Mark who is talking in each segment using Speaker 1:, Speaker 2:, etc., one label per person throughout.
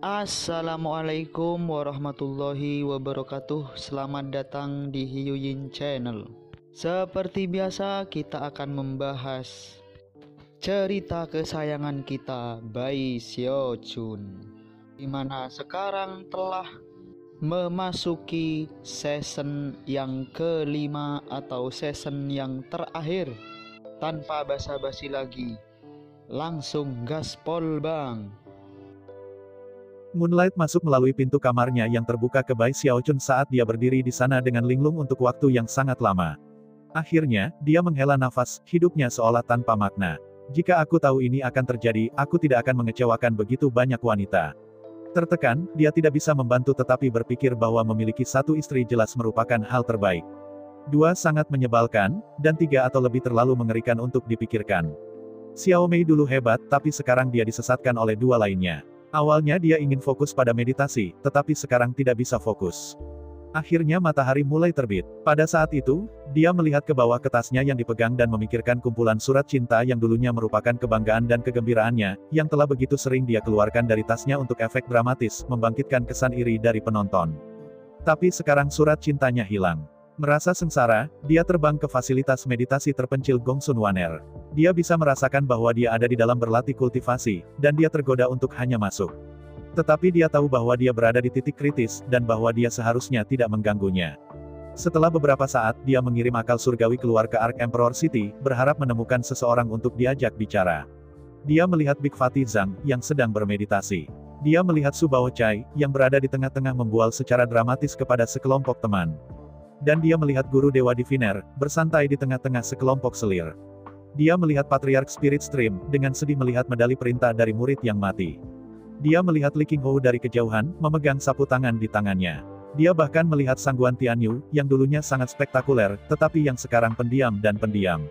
Speaker 1: Assalamualaikum warahmatullahi wabarakatuh. Selamat datang di Hiyuyin Channel. Seperti biasa kita akan membahas cerita kesayangan kita, Bae Xiaochun, dimana sekarang telah memasuki season yang kelima atau season yang terakhir. Tanpa basa-basi lagi, langsung gaspol bang.
Speaker 2: Moonlight masuk melalui pintu kamarnya yang terbuka ke Bae Xiaochun saat dia berdiri di sana dengan linglung untuk waktu yang sangat lama. Akhirnya, dia menghela nafas, hidupnya seolah tanpa makna. Jika aku tahu ini akan terjadi, aku tidak akan mengecewakan begitu banyak wanita. Tertekan, dia tidak bisa membantu tetapi berpikir bahwa memiliki satu istri jelas merupakan hal terbaik. Dua sangat menyebalkan, dan tiga atau lebih terlalu mengerikan untuk dipikirkan. Xiao Mei dulu hebat, tapi sekarang dia disesatkan oleh dua lainnya. Awalnya dia ingin fokus pada meditasi, tetapi sekarang tidak bisa fokus. Akhirnya matahari mulai terbit. Pada saat itu, dia melihat ke bawah ke tasnya yang dipegang dan memikirkan kumpulan surat cinta yang dulunya merupakan kebanggaan dan kegembiraannya, yang telah begitu sering dia keluarkan dari tasnya untuk efek dramatis, membangkitkan kesan iri dari penonton. Tapi sekarang surat cintanya hilang. Merasa sengsara, dia terbang ke fasilitas meditasi terpencil Gongsun Waner. Dia bisa merasakan bahwa dia ada di dalam berlatih kultivasi, dan dia tergoda untuk hanya masuk. Tetapi dia tahu bahwa dia berada di titik kritis, dan bahwa dia seharusnya tidak mengganggunya. Setelah beberapa saat, dia mengirim akal surgawi keluar ke Ark Emperor City, berharap menemukan seseorang untuk diajak bicara. Dia melihat Big Fatih Zhang, yang sedang bermeditasi. Dia melihat Su Baochai, yang berada di tengah-tengah membual secara dramatis kepada sekelompok teman. Dan dia melihat Guru Dewa Diviner, bersantai di tengah-tengah sekelompok selir. Dia melihat Patriark Spirit Stream, dengan sedih melihat medali perintah dari murid yang mati. Dia melihat Li Qinghou dari kejauhan, memegang sapu tangan di tangannya. Dia bahkan melihat Sangguan Tianyu, yang dulunya sangat spektakuler, tetapi yang sekarang pendiam dan pendiam.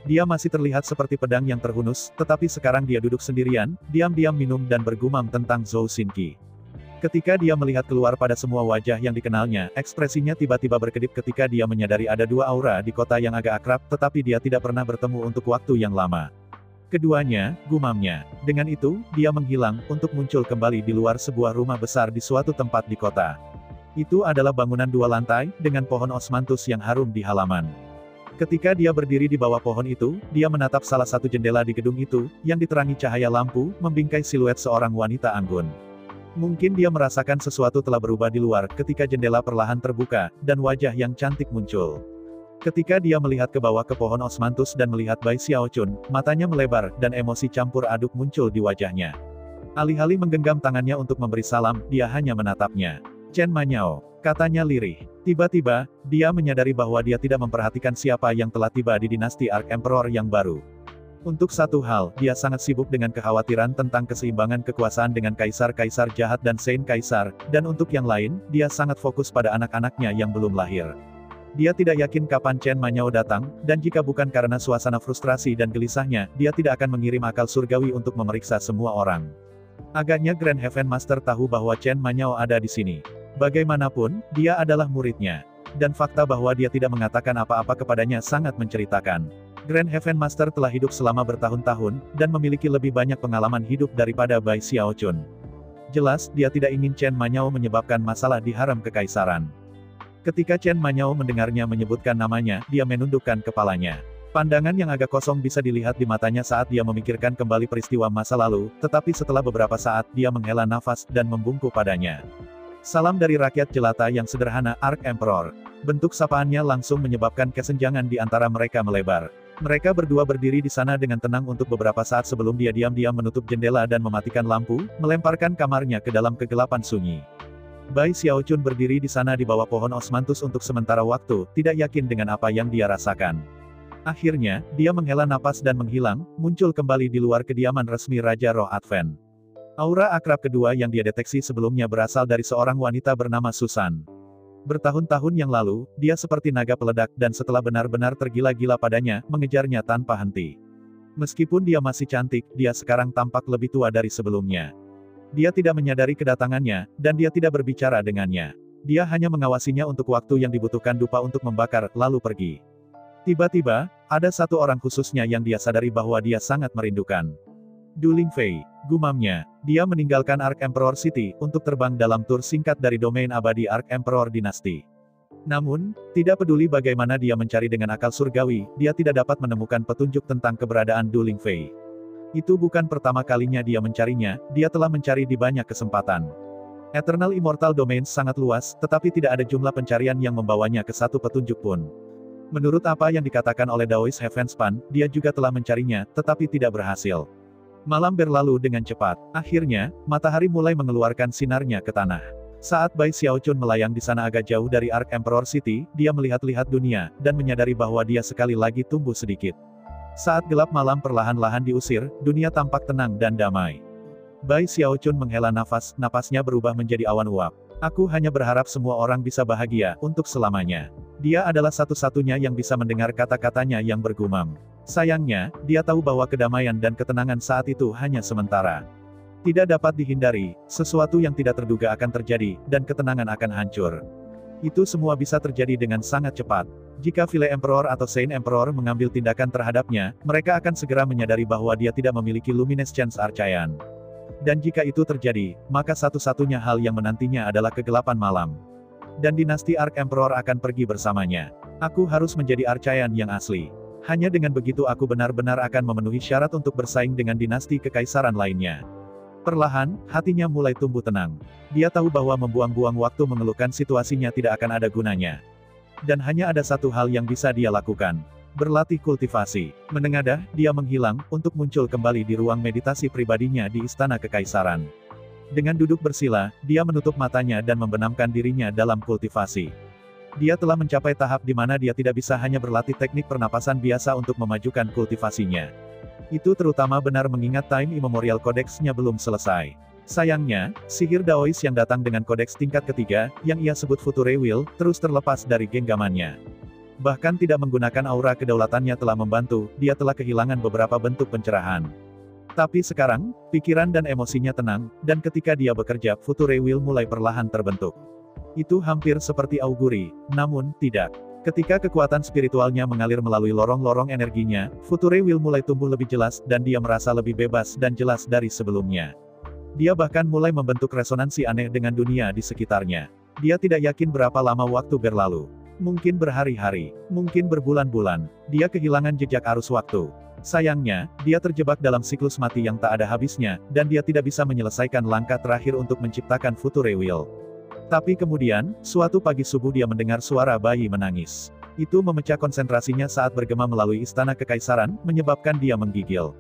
Speaker 2: Dia masih terlihat seperti pedang yang terhunus, tetapi sekarang dia duduk sendirian, diam-diam minum dan bergumam tentang Zhou Xinqi. Ketika dia melihat keluar pada semua wajah yang dikenalnya, ekspresinya tiba-tiba berkedip ketika dia menyadari ada dua aura di kota yang agak akrab, tetapi dia tidak pernah bertemu untuk waktu yang lama. Keduanya, gumamnya. Dengan itu, dia menghilang, untuk muncul kembali di luar sebuah rumah besar di suatu tempat di kota. Itu adalah bangunan dua lantai, dengan pohon osmanthus yang harum di halaman. Ketika dia berdiri di bawah pohon itu, dia menatap salah satu jendela di gedung itu, yang diterangi cahaya lampu, membingkai siluet seorang wanita anggun. Mungkin dia merasakan sesuatu telah berubah di luar, ketika jendela perlahan terbuka, dan wajah yang cantik muncul. Ketika dia melihat ke bawah ke pohon osmanthus dan melihat Bae Xiaochun, matanya melebar, dan emosi campur aduk muncul di wajahnya. Alih-alih menggenggam tangannya untuk memberi salam, dia hanya menatapnya. Chen Manyao, katanya lirih. Tiba-tiba, dia menyadari bahwa dia tidak memperhatikan siapa yang telah tiba di dinasti Ark Emperor yang baru. Untuk satu hal, dia sangat sibuk dengan kekhawatiran tentang keseimbangan kekuasaan dengan kaisar-kaisar jahat dan Saint Kaisar, dan untuk yang lain, dia sangat fokus pada anak-anaknya yang belum lahir. Dia tidak yakin kapan Chen Manyao datang, dan jika bukan karena suasana frustrasi dan gelisahnya, dia tidak akan mengirim akal surgawi untuk memeriksa semua orang. Agaknya Grand Heaven Master tahu bahwa Chen Manyao ada di sini. Bagaimanapun, dia adalah muridnya. Dan fakta bahwa dia tidak mengatakan apa-apa kepadanya sangat menceritakan. Grand Heaven Master telah hidup selama bertahun-tahun, dan memiliki lebih banyak pengalaman hidup daripada Bae Xiaochun. Jelas, dia tidak ingin Chen Manyao menyebabkan masalah di harem kekaisaran. Ketika Chen Manyao mendengarnya menyebutkan namanya, dia menundukkan kepalanya. Pandangan yang agak kosong bisa dilihat di matanya saat dia memikirkan kembali peristiwa masa lalu, tetapi setelah beberapa saat, dia menghela nafas, dan membungkuk padanya. Salam dari rakyat jelata yang sederhana, Ark Emperor. Bentuk sapaannya langsung menyebabkan kesenjangan di antara mereka melebar. Mereka berdua berdiri di sana dengan tenang untuk beberapa saat sebelum dia diam-diam menutup jendela dan mematikan lampu, melemparkan kamarnya ke dalam kegelapan sunyi. Bae Xiaochun berdiri di sana di bawah pohon osmanthus untuk sementara waktu, tidak yakin dengan apa yang dia rasakan. Akhirnya, dia menghela napas dan menghilang, muncul kembali di luar kediaman resmi Raja Roh Advent. Aura akrab kedua yang dia deteksi sebelumnya berasal dari seorang wanita bernama Susan. Bertahun-tahun yang lalu, dia seperti naga peledak dan setelah benar-benar tergila-gila padanya, mengejarnya tanpa henti. Meskipun dia masih cantik, dia sekarang tampak lebih tua dari sebelumnya. Dia tidak menyadari kedatangannya, dan dia tidak berbicara dengannya. Dia hanya mengawasinya untuk waktu yang dibutuhkan dupa untuk membakar, lalu pergi. Tiba-tiba, ada satu orang khususnya yang dia sadari bahwa dia sangat merindukan. Du Lingfei, gumamnya. Dia meninggalkan Ark Emperor City untuk terbang dalam tur singkat dari domain abadi Ark Emperor Dynasty. Namun, tidak peduli bagaimana dia mencari dengan akal surgawi, dia tidak dapat menemukan petunjuk tentang keberadaan Du Lingfei. Itu bukan pertama kalinya dia mencarinya, dia telah mencari di banyak kesempatan. Eternal Immortal Domains sangat luas, tetapi tidak ada jumlah pencarian yang membawanya ke satu petunjuk pun. Menurut apa yang dikatakan oleh Daoist Heavenspan, dia juga telah mencarinya, tetapi tidak berhasil. Malam berlalu dengan cepat. Akhirnya, matahari mulai mengeluarkan sinarnya ke tanah. Saat Bai Xiaochun melayang di sana agak jauh dari Ark Emperor City, dia melihat-lihat dunia, dan menyadari bahwa dia sekali lagi tumbuh sedikit. Saat gelap malam perlahan-lahan diusir, dunia tampak tenang dan damai. Bai Xiaochun menghela nafas, napasnya berubah menjadi awan uap. Aku hanya berharap semua orang bisa bahagia, untuk selamanya. Dia adalah satu-satunya yang bisa mendengar kata-katanya yang bergumam. Sayangnya, dia tahu bahwa kedamaian dan ketenangan saat itu hanya sementara. Tidak dapat dihindari, sesuatu yang tidak terduga akan terjadi, dan ketenangan akan hancur. Itu semua bisa terjadi dengan sangat cepat. Jika Vile Emperor atau Saint Emperor mengambil tindakan terhadapnya, mereka akan segera menyadari bahwa dia tidak memiliki Luminescence Archaean. Dan jika itu terjadi, maka satu-satunya hal yang menantinya adalah kegelapan malam. Dan dinasti Ark Emperor akan pergi bersamanya. Aku harus menjadi Archaean yang asli. Hanya dengan begitu aku benar-benar akan memenuhi syarat untuk bersaing dengan dinasti kekaisaran lainnya. Perlahan, hatinya mulai tumbuh tenang. Dia tahu bahwa membuang-buang waktu mengeluhkan situasinya tidak akan ada gunanya. Dan hanya ada satu hal yang bisa dia lakukan. Berlatih kultivasi. Menengadah, dia menghilang, untuk muncul kembali di ruang meditasi pribadinya di Istana Kekaisaran. Dengan duduk bersila, dia menutup matanya dan membenamkan dirinya dalam kultivasi. Dia telah mencapai tahap di mana dia tidak bisa hanya berlatih teknik pernapasan biasa untuk memajukan kultivasinya. Itu terutama benar mengingat Time Immemorial Codex-nya belum selesai. Sayangnya, sihir Daoist yang datang dengan kodeks tingkat ketiga, yang ia sebut Future Will, terus terlepas dari genggamannya. Bahkan tidak menggunakan aura kedaulatannya telah membantu, dia telah kehilangan beberapa bentuk pencerahan. Tapi sekarang, pikiran dan emosinya tenang, dan ketika dia bekerja, Future Will mulai perlahan terbentuk. Itu hampir seperti auguri, namun, tidak. Ketika kekuatan spiritualnya mengalir melalui lorong-lorong energinya, Future Will mulai tumbuh lebih jelas, dan dia merasa lebih bebas dan jelas dari sebelumnya. Dia bahkan mulai membentuk resonansi aneh dengan dunia di sekitarnya. Dia tidak yakin berapa lama waktu berlalu. Mungkin berhari-hari, mungkin berbulan-bulan. Dia kehilangan jejak arus waktu. Sayangnya, dia terjebak dalam siklus mati yang tak ada habisnya, dan dia tidak bisa menyelesaikan langkah terakhir untuk menciptakan Future Will. Tapi kemudian, suatu pagi subuh dia mendengar suara bayi menangis. Itu memecah konsentrasinya saat bergema melalui Istana Kekaisaran, menyebabkan dia menggigil.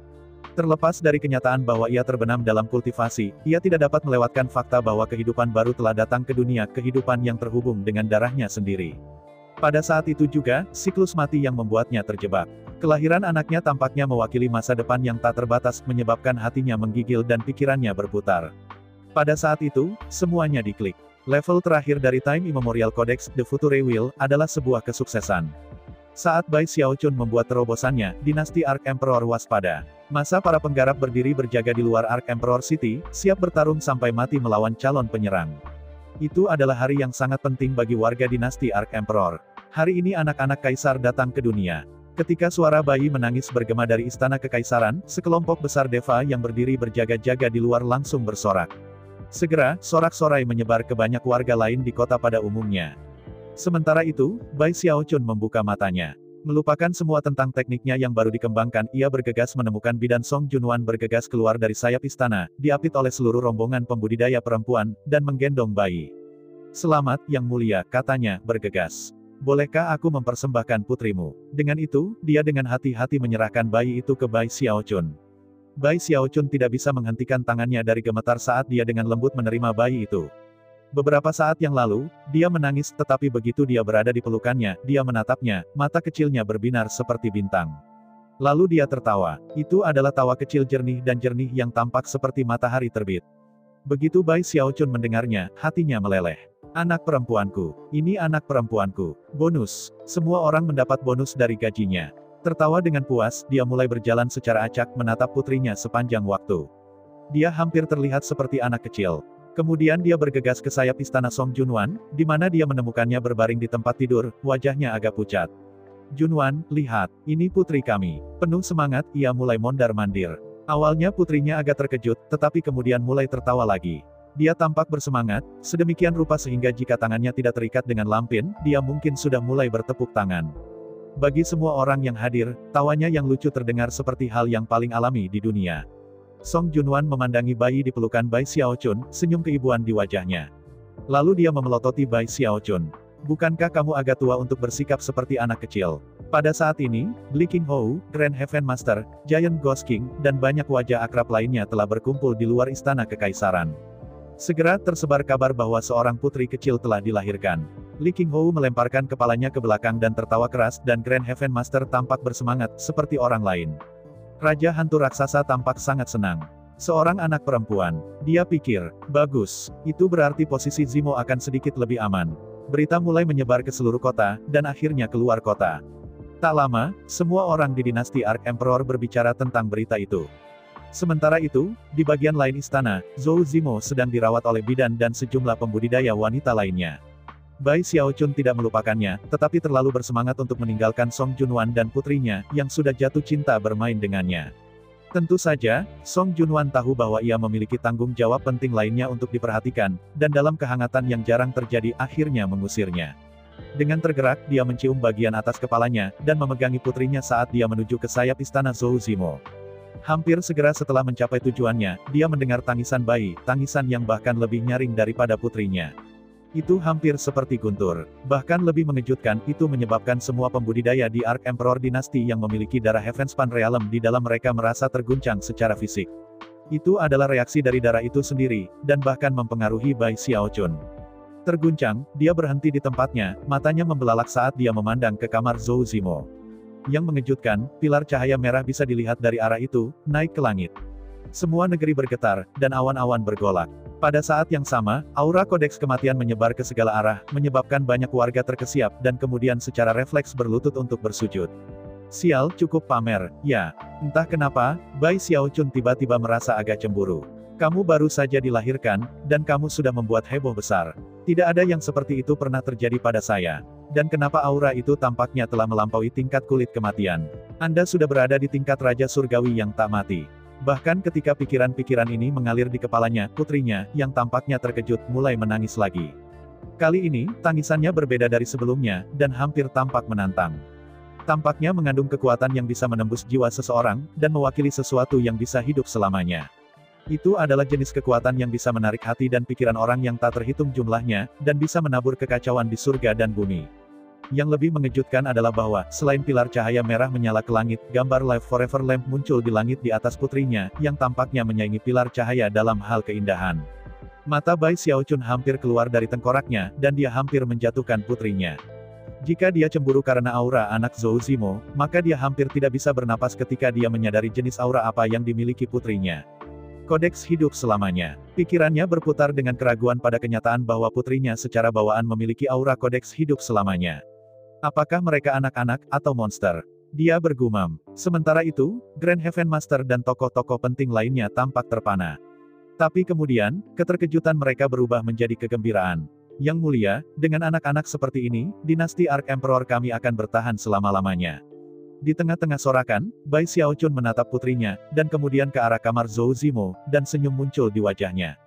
Speaker 2: Terlepas dari kenyataan bahwa ia terbenam dalam kultivasi, ia tidak dapat melewatkan fakta bahwa kehidupan baru telah datang ke dunia, kehidupan yang terhubung dengan darahnya sendiri. Pada saat itu juga, siklus mati yang membuatnya terjebak. Kelahiran anaknya tampaknya mewakili masa depan yang tak terbatas, menyebabkan hatinya menggigil dan pikirannya berputar. Pada saat itu, semuanya diklik. Level terakhir dari Time Immemorial Codex, The Future Will, adalah sebuah kesuksesan. Saat Bai Xiaochun membuat terobosannya, dinasti Ark Emperor waspada. Masa para penggarap berdiri berjaga di luar Ark Emperor City, siap bertarung sampai mati melawan calon penyerang. Itu adalah hari yang sangat penting bagi warga dinasti Ark Emperor. Hari ini anak-anak kaisar datang ke dunia. Ketika suara bayi menangis bergema dari Istana Kekaisaran, sekelompok besar deva yang berdiri berjaga-jaga di luar langsung bersorak. Segera, sorak-sorai menyebar ke banyak warga lain di kota pada umumnya. Sementara itu, Bai Xiaochun membuka matanya. Melupakan semua tentang tekniknya yang baru dikembangkan, ia bergegas menemukan bidan Song Junwan bergegas keluar dari sayap istana, diapit oleh seluruh rombongan pembudidaya perempuan, dan menggendong bayi. "Selamat, Yang Mulia," katanya, bergegas. "Bolehkah aku mempersembahkan putrimu?" Dengan itu, dia dengan hati-hati menyerahkan bayi itu ke Bai Xiaochun. Bai Xiaochun tidak bisa menghentikan tangannya dari gemetar saat dia dengan lembut menerima bayi itu. Beberapa saat yang lalu, dia menangis, tetapi begitu dia berada di pelukannya, dia menatapnya, mata kecilnya berbinar seperti bintang. Lalu dia tertawa. Itu adalah tawa kecil jernih dan jernih yang tampak seperti matahari terbit. Begitu Bai Xiaochun mendengarnya, hatinya meleleh. "Anak perempuanku. Ini anak perempuanku. Bonus. Semua orang mendapat bonus dari gajinya." Tertawa dengan puas, dia mulai berjalan secara acak menatap putrinya sepanjang waktu. Dia hampir terlihat seperti anak kecil. Kemudian dia bergegas ke sayap istana Song Junwan, di mana dia menemukannya berbaring di tempat tidur, wajahnya agak pucat. "Junwan, lihat, ini putri kami." Penuh semangat, ia mulai mondar-mandir. Awalnya putrinya agak terkejut, tetapi kemudian mulai tertawa lagi. Dia tampak bersemangat, sedemikian rupa sehingga jika tangannya tidak terikat dengan lampin, dia mungkin sudah mulai bertepuk tangan. Bagi semua orang yang hadir, tawanya yang lucu terdengar seperti hal yang paling alami di dunia. Song Junwan memandangi bayi di pelukan Bai Xiaochun, senyum keibuan di wajahnya. Lalu dia memelototi Bai Xiaochun. Bukankah kamu agak tua untuk bersikap seperti anak kecil? Pada saat ini, Li Qinghou, Grand Heaven Master, Giant Ghost King, dan banyak wajah akrab lainnya telah berkumpul di luar istana kekaisaran. Segera tersebar kabar bahwa seorang putri kecil telah dilahirkan. Li Qinghou melemparkan kepalanya ke belakang dan tertawa keras dan Grand Heaven Master tampak bersemangat, seperti orang lain. Raja hantu raksasa tampak sangat senang. Seorang anak perempuan. Dia pikir, bagus, itu berarti posisi Zimo akan sedikit lebih aman. Berita mulai menyebar ke seluruh kota, dan akhirnya keluar kota. Tak lama, semua orang di dinasti Ark Emperor berbicara tentang berita itu. Sementara itu, di bagian lain istana, Zhou Zimo sedang dirawat oleh bidan dan sejumlah pembudidaya wanita lainnya. Bai Xiaochun tidak melupakannya, tetapi terlalu bersemangat untuk meninggalkan Song Junwan dan putrinya, yang sudah jatuh cinta bermain dengannya. Tentu saja, Song Junwan tahu bahwa ia memiliki tanggung jawab penting lainnya untuk diperhatikan, dan dalam kehangatan yang jarang terjadi akhirnya mengusirnya. Dengan tergerak, dia mencium bagian atas kepalanya, dan memegangi putrinya saat dia menuju ke sayap istana Zhou Zimo. Hampir segera setelah mencapai tujuannya, dia mendengar tangisan bayi, tangisan yang bahkan lebih nyaring daripada putrinya. Itu hampir seperti guntur. Bahkan lebih mengejutkan, itu menyebabkan semua pembudidaya di Ark Emperor dinasti yang memiliki darah Heavenspan Realm di dalam mereka merasa terguncang secara fisik. Itu adalah reaksi dari darah itu sendiri, dan bahkan mempengaruhi Bai Xiaochun. Terguncang, dia berhenti di tempatnya, matanya membelalak saat dia memandang ke kamar Zhou Zimo. Yang mengejutkan, pilar cahaya merah bisa dilihat dari arah itu, naik ke langit. Semua negeri bergetar, dan awan-awan bergolak. Pada saat yang sama, aura kodeks kematian menyebar ke segala arah, menyebabkan banyak warga terkesiap, dan kemudian secara refleks berlutut untuk bersujud. Sial, cukup pamer, ya. Entah kenapa, Bai Xiaochun tiba-tiba merasa agak cemburu. Kamu baru saja dilahirkan, dan kamu sudah membuat heboh besar. Tidak ada yang seperti itu pernah terjadi pada saya. Dan kenapa aura itu tampaknya telah melampaui tingkat kulit kematian? Anda sudah berada di tingkat Raja Surgawi yang tak mati. Bahkan ketika pikiran-pikiran ini mengalir di kepalanya, putrinya, yang tampaknya terkejut, mulai menangis lagi. Kali ini, tangisannya berbeda dari sebelumnya, dan hampir tampak menantang. Tampaknya mengandung kekuatan yang bisa menembus jiwa seseorang, dan mewakili sesuatu yang bisa hidup selamanya. Itu adalah jenis kekuatan yang bisa menarik hati dan pikiran orang yang tak terhitung jumlahnya, dan bisa menabur kekacauan di surga dan bumi. Yang lebih mengejutkan adalah bahwa, selain pilar cahaya merah menyala ke langit, gambar Life Forever Lamp muncul di langit di atas putrinya, yang tampaknya menyaingi pilar cahaya dalam hal keindahan. Mata Bai Xiaochun hampir keluar dari tengkoraknya, dan dia hampir menjatuhkan putrinya. Jika dia cemburu karena aura anak Zhou Zimo, maka dia hampir tidak bisa bernapas ketika dia menyadari jenis aura apa yang dimiliki putrinya. Kodeks hidup selamanya. Pikirannya berputar dengan keraguan pada kenyataan bahwa putrinya secara bawaan memiliki aura kodeks hidup selamanya. Apakah mereka anak-anak, atau monster? Dia bergumam. Sementara itu, Grand Heaven Master dan tokoh-tokoh penting lainnya tampak terpana. Tapi kemudian, keterkejutan mereka berubah menjadi kegembiraan. Yang mulia, dengan anak-anak seperti ini, dinasti Ark Emperor kami akan bertahan selama-lamanya. Di tengah-tengah sorakan, Bai Xiaochun menatap putrinya, dan kemudian ke arah kamar Zhou Zimo, dan senyum muncul di wajahnya.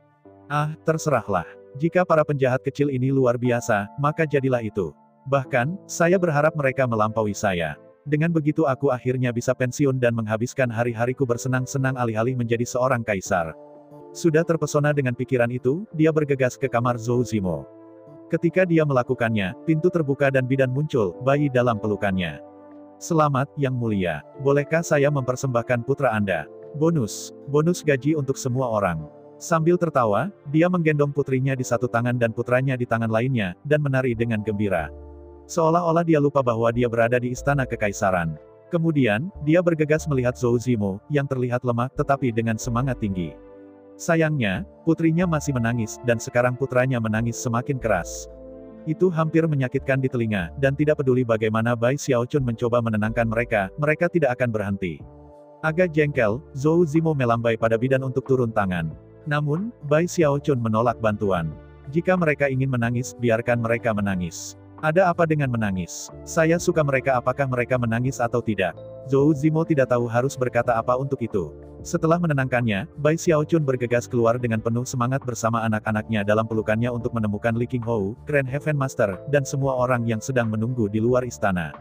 Speaker 2: Ah, terserahlah. Jika para penjahat kecil ini luar biasa, maka jadilah itu. Bahkan, saya berharap mereka melampaui saya. Dengan begitu aku akhirnya bisa pensiun dan menghabiskan hari-hariku bersenang-senang alih-alih menjadi seorang kaisar. Sudah terpesona dengan pikiran itu, dia bergegas ke kamar Zhou Zimo. Ketika dia melakukannya, pintu terbuka dan bidan muncul, bayi dalam pelukannya. Selamat, Yang Mulia. Bolehkah saya mempersembahkan putra Anda? Bonus gaji untuk semua orang. Sambil tertawa, dia menggendong putrinya di satu tangan dan putranya di tangan lainnya, dan menari dengan gembira. Seolah-olah dia lupa bahwa dia berada di istana kekaisaran. Kemudian, dia bergegas melihat Zhou Zimo, yang terlihat lemah tetapi dengan semangat tinggi. Sayangnya, putrinya masih menangis, dan sekarang putranya menangis semakin keras. Itu hampir menyakitkan di telinga, dan tidak peduli bagaimana Bai Xiaochun mencoba menenangkan mereka tidak akan berhenti. Agak jengkel, Zhou Zimo melambai pada bidan untuk turun tangan. Namun, Bai Xiaochun menolak bantuan. Jika mereka ingin menangis, biarkan mereka menangis. Ada apa dengan menangis? Saya suka mereka, apakah mereka menangis atau tidak? Zhou Zimo tidak tahu harus berkata apa untuk itu. Setelah menenangkannya, Bai Xiaochun bergegas keluar dengan penuh semangat bersama anak-anaknya dalam pelukannya untuk menemukan Li Qinghou, Grand Heaven Master, dan semua orang yang sedang menunggu di luar istana.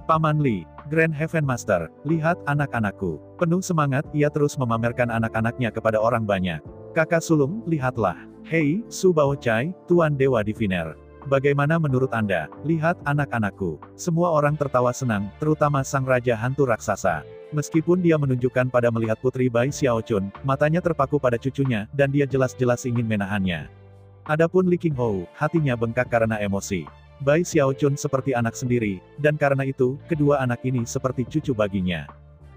Speaker 2: Paman Li, Grand Heaven Master, lihat anak-anakku. Penuh semangat, ia terus memamerkan anak-anaknya kepada orang banyak. Kakak sulung, lihatlah. Hei, Su Baochai, Tuan Dewa Diviner. Bagaimana menurut Anda? Lihat anak-anakku. Semua orang tertawa senang, terutama sang raja hantu raksasa. Meskipun dia menunjukkan pada melihat putri Bai Xiaochun, matanya terpaku pada cucunya, dan dia jelas-jelas ingin menahannya. Adapun Li Qinghou, hatinya bengkak karena emosi. Bai Xiaochun seperti anak sendiri, dan karena itu, kedua anak ini seperti cucu baginya.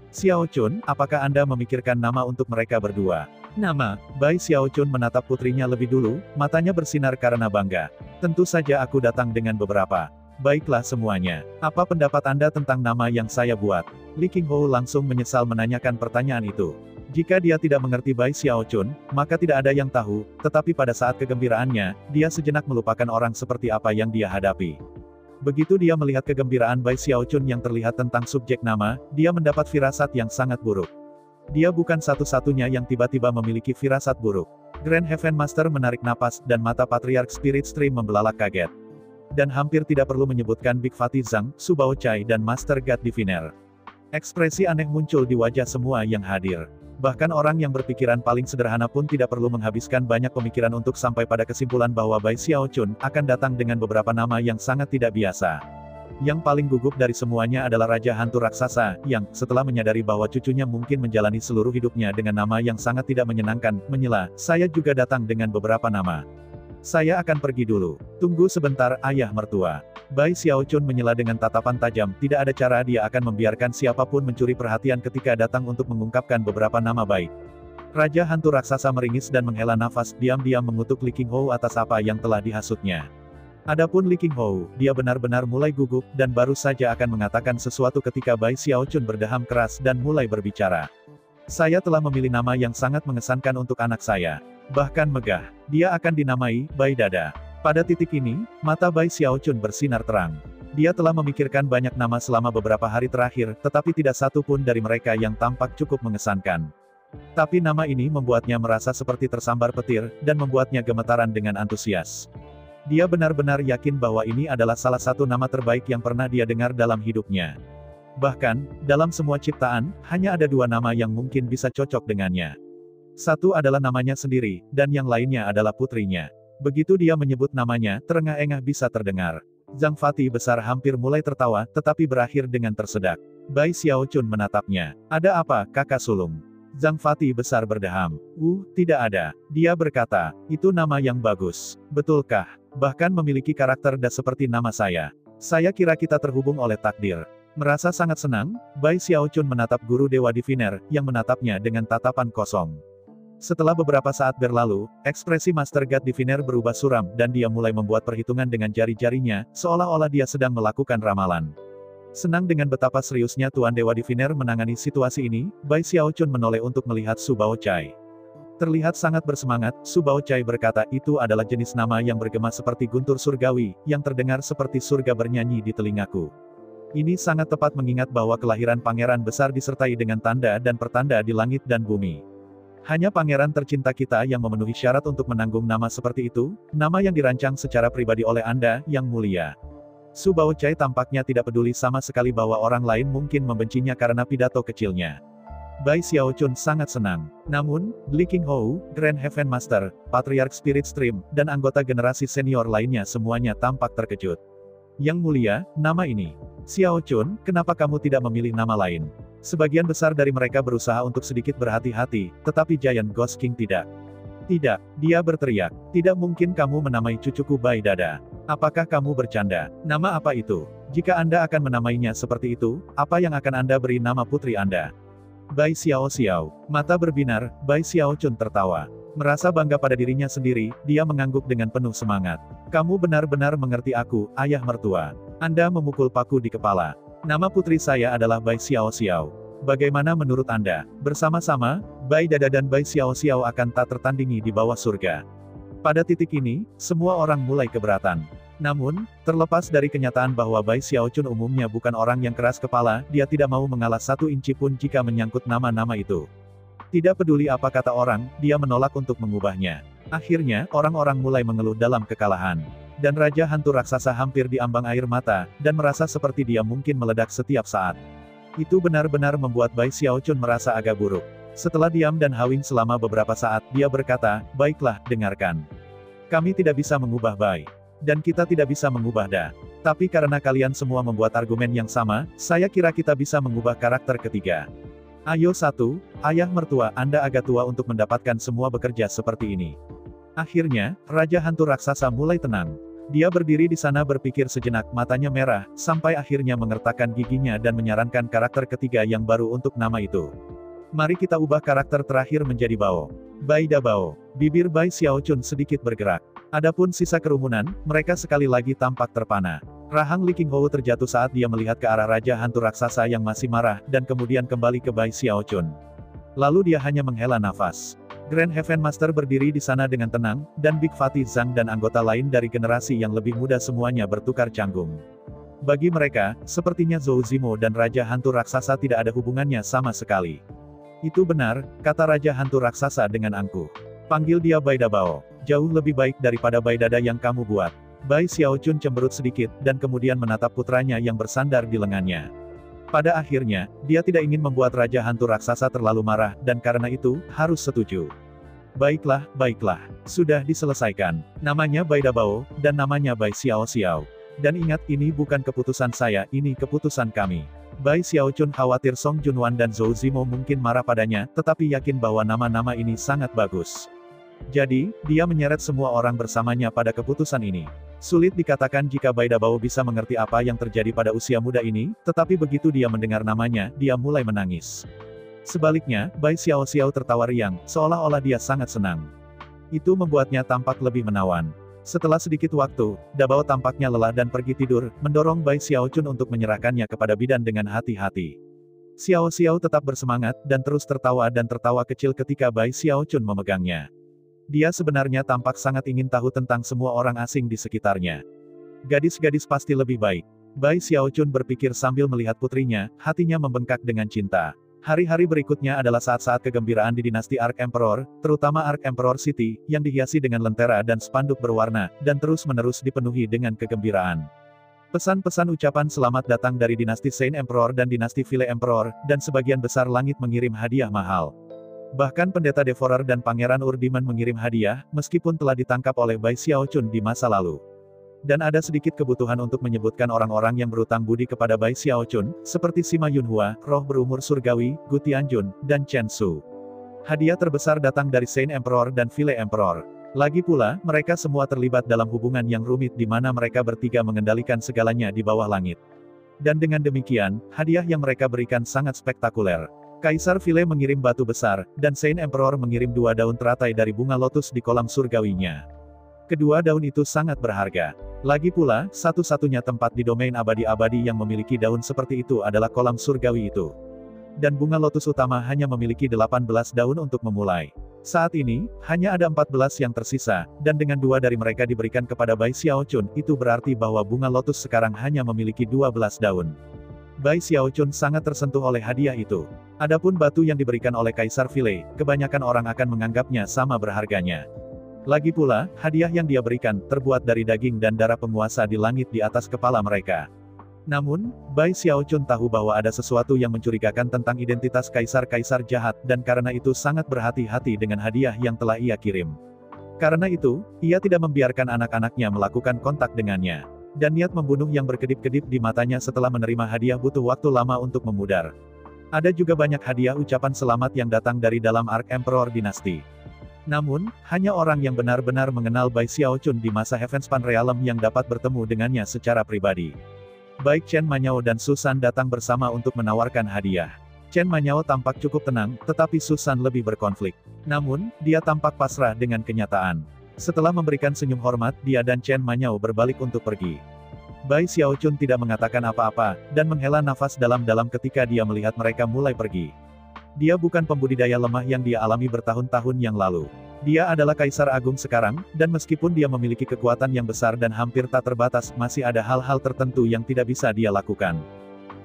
Speaker 2: Xiaochun, apakah Anda memikirkan nama untuk mereka berdua? Nama? Bai Xiaochun menatap putrinya lebih dulu, matanya bersinar karena bangga. Tentu saja aku datang dengan beberapa. Baiklah semuanya. Apa pendapat Anda tentang nama yang saya buat? Li Qinghou langsung menyesal menanyakan pertanyaan itu. Jika dia tidak mengerti Bai Xiaochun, maka tidak ada yang tahu, tetapi pada saat kegembiraannya, dia sejenak melupakan orang seperti apa yang dia hadapi. Begitu dia melihat kegembiraan Bai Xiaochun yang terlihat tentang subjek nama, dia mendapat firasat yang sangat buruk. Dia bukan satu-satunya yang tiba-tiba memiliki firasat buruk. Grand Heaven Master menarik napas, dan mata Patriarch Spirit Stream membelalak kaget. Dan hampir tidak perlu menyebutkan Big Fatih Zhang, Su Baochai dan Master God Diviner. Ekspresi aneh muncul di wajah semua yang hadir. Bahkan orang yang berpikiran paling sederhana pun tidak perlu menghabiskan banyak pemikiran untuk sampai pada kesimpulan bahwa Bai Xiaochun akan datang dengan beberapa nama yang sangat tidak biasa. Yang paling gugup dari semuanya adalah Raja Hantu Raksasa, yang, setelah menyadari bahwa cucunya mungkin menjalani seluruh hidupnya dengan nama yang sangat tidak menyenangkan, menyela, saya juga datang dengan beberapa nama. Saya akan pergi dulu. Tunggu sebentar, ayah mertua. Bai Xiaochun menyela dengan tatapan tajam, tidak ada cara dia akan membiarkan siapapun mencuri perhatian ketika datang untuk mengungkapkan beberapa nama baik. Raja Hantu Raksasa meringis dan menghela nafas, diam-diam mengutuk Li Qinghou atas apa yang telah dihasutnya. Adapun Li Qinghou, dia benar-benar mulai gugup, dan baru saja akan mengatakan sesuatu ketika Bai Xiaochun berdeham keras dan mulai berbicara. Saya telah memilih nama yang sangat mengesankan untuk anak saya. Bahkan megah. Dia akan dinamai Bai Dada. Pada titik ini, mata Bai Xiaochun bersinar terang. Dia telah memikirkan banyak nama selama beberapa hari terakhir, tetapi tidak satu pun dari mereka yang tampak cukup mengesankan. Tapi nama ini membuatnya merasa seperti tersambar petir, dan membuatnya gemetaran dengan antusias. Dia benar-benar yakin bahwa ini adalah salah satu nama terbaik yang pernah dia dengar dalam hidupnya. Bahkan, dalam semua ciptaan, hanya ada dua nama yang mungkin bisa cocok dengannya. Satu adalah namanya sendiri, dan yang lainnya adalah putrinya. Begitu dia menyebut namanya, terengah-engah bisa terdengar. Zhang Fati besar hampir mulai tertawa, tetapi berakhir dengan tersedak. Bai Xiaochun menatapnya. Ada apa, kakak sulung? Zhang Fati besar berdeham. Tidak ada. Dia berkata, itu nama yang bagus. Betulkah? Bahkan memiliki karakter das seperti nama saya. Saya kira kita terhubung oleh takdir. Merasa sangat senang, Bai Xiaochun menatap guru Dewa Diviner, yang menatapnya dengan tatapan kosong. Setelah beberapa saat berlalu, ekspresi Master God Diviner berubah suram, dan dia mulai membuat perhitungan dengan jari-jarinya, seolah-olah dia sedang melakukan ramalan. Senang dengan betapa seriusnya Tuan Dewa Diviner menangani situasi ini, Bai Xiaochun menoleh untuk melihat Su Baochai. Terlihat sangat bersemangat, Su Baochai berkata, itu adalah jenis nama yang bergema seperti guntur surgawi, yang terdengar seperti surga bernyanyi di telingaku. Ini sangat tepat mengingat bahwa kelahiran pangeran besar disertai dengan tanda dan pertanda di langit dan bumi. Hanya pangeran tercinta kita yang memenuhi syarat untuk menanggung nama seperti itu, nama yang dirancang secara pribadi oleh Anda, yang mulia. Su Baochai tampaknya tidak peduli sama sekali bahwa orang lain mungkin membencinya karena pidato kecilnya. Bai Xiaochun sangat senang. Namun, Li Qinghou, Grand Heaven Master, Patriarch Spirit Stream, dan anggota generasi senior lainnya semuanya tampak terkejut. Yang mulia, nama ini. Xiaochun, kenapa kamu tidak memilih nama lain? Sebagian besar dari mereka berusaha untuk sedikit berhati-hati, tetapi Giant Ghost King tidak. Tidak, dia berteriak. Tidak mungkin kamu menamai cucuku Bai Dada. Apakah kamu bercanda? Nama apa itu? Jika Anda akan menamainya seperti itu, apa yang akan Anda beri nama putri Anda? Bai Xiao. Mata berbinar, Bai Xiaochun tertawa. Merasa bangga pada dirinya sendiri, dia mengangguk dengan penuh semangat. Kamu benar-benar mengerti aku, ayah mertua. Anda memukul paku di kepala. Nama putri saya adalah Bai Xiao. Bagaimana menurut Anda? Bersama-sama, Bai Dada dan Bai Xiao akan tak tertandingi di bawah surga. Pada titik ini, semua orang mulai keberatan. Namun, terlepas dari kenyataan bahwa Bai Xiaochun umumnya bukan orang yang keras kepala, dia tidak mau mengalah 1 inci pun jika menyangkut nama-nama itu. Tidak peduli apa kata orang, dia menolak untuk mengubahnya. Akhirnya, orang-orang mulai mengeluh dalam kekalahan. Dan Raja Hantu Raksasa hampir diambang air mata, dan merasa seperti dia mungkin meledak setiap saat. Itu benar-benar membuat Bai Xiaochun merasa agak buruk. Setelah diam dan hawing selama beberapa saat, dia berkata, "Baiklah, dengarkan. Kami tidak bisa mengubah Bai. Dan kita tidak bisa mengubah Da. Tapi karena kalian semua membuat argumen yang sama, saya kira kita bisa mengubah karakter ketiga. Ayo satu, ayah mertua, Anda agak tua untuk mendapatkan semua bekerja seperti ini." Akhirnya, Raja Hantu Raksasa mulai tenang. Dia berdiri di sana berpikir sejenak, matanya merah, sampai akhirnya mengertakkan giginya dan menyarankan karakter ketiga yang baru untuk nama itu. "Mari kita ubah karakter terakhir menjadi Bao. Bai Da Bao." Bibir Bai Xiaochun sedikit bergerak. Adapun sisa kerumunan, mereka sekali lagi tampak terpana. Rahang Li Qinghou terjatuh saat dia melihat ke arah Raja Hantu Raksasa yang masih marah, dan kemudian kembali ke Bai Xiaochun. Lalu dia hanya menghela nafas. Grand Heaven Master berdiri di sana dengan tenang, dan Big Fatih Zhang dan anggota lain dari generasi yang lebih muda semuanya bertukar canggung. Bagi mereka, sepertinya Zhou Zimo dan Raja Hantu Raksasa tidak ada hubungannya sama sekali. "Itu benar," kata Raja Hantu Raksasa dengan angkuh. "Panggil dia Bai Da Bao. Jauh lebih baik daripada Bai Dada yang kamu buat." Bai Xiaochun cemberut sedikit, dan kemudian menatap putranya yang bersandar di lengannya. Pada akhirnya, dia tidak ingin membuat Raja Hantu Raksasa terlalu marah, dan karena itu, harus setuju. "Baiklah, baiklah. Sudah diselesaikan. Namanya Bai Da Bao, dan namanya Bai Xiao Xiao. Dan ingat, ini bukan keputusan saya, ini keputusan kami." Bai Xiaochun khawatir Song Junwan dan Zhou Zimo mungkin marah padanya, tetapi yakin bahwa nama-nama ini sangat bagus. Jadi, dia menyeret semua orang bersamanya pada keputusan ini. Sulit dikatakan jika Bai Da Bao bisa mengerti apa yang terjadi pada usia muda ini, tetapi begitu dia mendengar namanya, dia mulai menangis. Sebaliknya, Bai Xiao Xiao tertawa riang, seolah-olah dia sangat senang. Itu membuatnya tampak lebih menawan. Setelah sedikit waktu, Da Bao tampaknya lelah dan pergi tidur, mendorong Bai Xiaochun untuk menyerahkannya kepada bidan dengan hati-hati. Xiao Xiao tetap bersemangat, dan terus tertawa kecil ketika Bai Xiaochun memegangnya. Dia sebenarnya tampak sangat ingin tahu tentang semua orang asing di sekitarnya. Gadis-gadis pasti lebih baik. Bai Xiaochun berpikir sambil melihat putrinya, hatinya membengkak dengan cinta. Hari-hari berikutnya adalah saat-saat kegembiraan di dinasti Ark Emperor, terutama Ark Emperor City, yang dihiasi dengan lentera dan spanduk berwarna, dan terus-menerus dipenuhi dengan kegembiraan. Pesan-pesan ucapan selamat datang dari dinasti Saint Emperor dan dinasti Vile Emperor, dan sebagian besar langit mengirim hadiah mahal. Bahkan Pendeta Devourer dan Pangeran Urdiman mengirim hadiah, meskipun telah ditangkap oleh Bai Xiaochun di masa lalu. Dan ada sedikit kebutuhan untuk menyebutkan orang-orang yang berutang budi kepada Bai Xiaochun, seperti Sima Yunhua, roh berumur surgawi, Gu Tianjun, dan Chen Su. Hadiah terbesar datang dari Saint Emperor dan Vile Emperor. Lagi pula, mereka semua terlibat dalam hubungan yang rumit di mana mereka bertiga mengendalikan segalanya di bawah langit. Dan dengan demikian, hadiah yang mereka berikan sangat spektakuler. Kaisar Vile mengirim batu besar, dan Saint Emperor mengirim 2 daun teratai dari bunga lotus di kolam surgawinya. Kedua daun itu sangat berharga. Lagi pula, satu-satunya tempat di domain abadi-abadi yang memiliki daun seperti itu adalah kolam surgawi itu. Dan bunga lotus utama hanya memiliki 18 daun untuk memulai. Saat ini, hanya ada 14 yang tersisa, dan dengan 2 dari mereka diberikan kepada Bai Xiaochun, itu berarti bahwa bunga lotus sekarang hanya memiliki 12 daun. Bai Xiaochun sangat tersentuh oleh hadiah itu. Adapun batu yang diberikan oleh Kaisar Vile, kebanyakan orang akan menganggapnya sama berharganya. Lagi pula, hadiah yang dia berikan, terbuat dari daging dan darah penguasa di langit di atas kepala mereka. Namun, Bai Xiaochun tahu bahwa ada sesuatu yang mencurigakan tentang identitas kaisar-kaisar jahat, dan karena itu sangat berhati-hati dengan hadiah yang telah ia kirim. Karena itu, ia tidak membiarkan anak-anaknya melakukan kontak dengannya. Dan niat membunuh yang berkedip-kedip di matanya setelah menerima hadiah butuh waktu lama untuk memudar. Ada juga banyak hadiah ucapan selamat yang datang dari dalam Ark Emperor Dinasti. Namun, hanya orang yang benar-benar mengenal Bai Xiaochun di masa Heavenspan Realm yang dapat bertemu dengannya secara pribadi. Baik Chen Manyao dan Susan datang bersama untuk menawarkan hadiah. Chen Manyao tampak cukup tenang, tetapi Susan lebih berkonflik. Namun, dia tampak pasrah dengan kenyataan. Setelah memberikan senyum hormat, dia dan Chen Manyao berbalik untuk pergi. Bai Xiaochun tidak mengatakan apa-apa, dan menghela nafas dalam-dalam ketika dia melihat mereka mulai pergi. Dia bukan pembudidaya lemah yang dia alami bertahun-tahun yang lalu. Dia adalah Kaisar Agung sekarang, dan meskipun dia memiliki kekuatan yang besar dan hampir tak terbatas, masih ada hal-hal tertentu yang tidak bisa dia lakukan.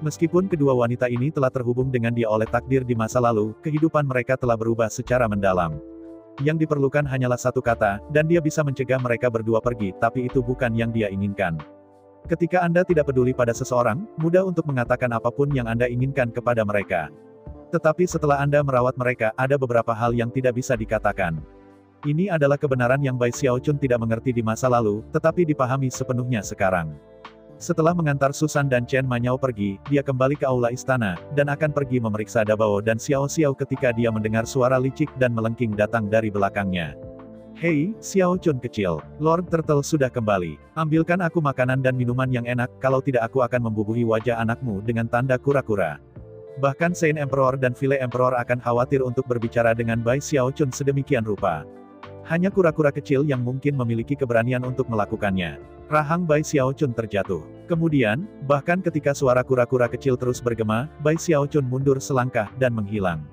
Speaker 2: Meskipun kedua wanita ini telah terhubung dengan dia oleh takdir di masa lalu, kehidupan mereka telah berubah secara mendalam. Yang diperlukan hanyalah satu kata, dan dia bisa mencegah mereka berdua pergi, tapi itu bukan yang dia inginkan. Ketika Anda tidak peduli pada seseorang, mudah untuk mengatakan apapun yang Anda inginkan kepada mereka. Tetapi setelah Anda merawat mereka, ada beberapa hal yang tidak bisa dikatakan. Ini adalah kebenaran yang Bai Xiaochun tidak mengerti di masa lalu, tetapi dipahami sepenuhnya sekarang. Setelah mengantar Susan dan Chen Manyao pergi, dia kembali ke aula istana, dan akan pergi memeriksa Dabao dan Xiao Xiao ketika dia mendengar suara licik dan melengking datang dari belakangnya. Hei, Xiaochun kecil, Lord Turtle sudah kembali. Ambilkan aku makanan dan minuman yang enak, kalau tidak aku akan membubuhi wajah anakmu dengan tanda kura-kura. Bahkan Saint Emperor dan Vile Emperor akan khawatir untuk berbicara dengan Bai Xiaochun sedemikian rupa. Hanya kura-kura kecil yang mungkin memiliki keberanian untuk melakukannya. Rahang Bai Xiaochun terjatuh. Kemudian, bahkan ketika suara kura-kura kecil terus bergema, Bai Xiaochun mundur selangkah dan menghilang.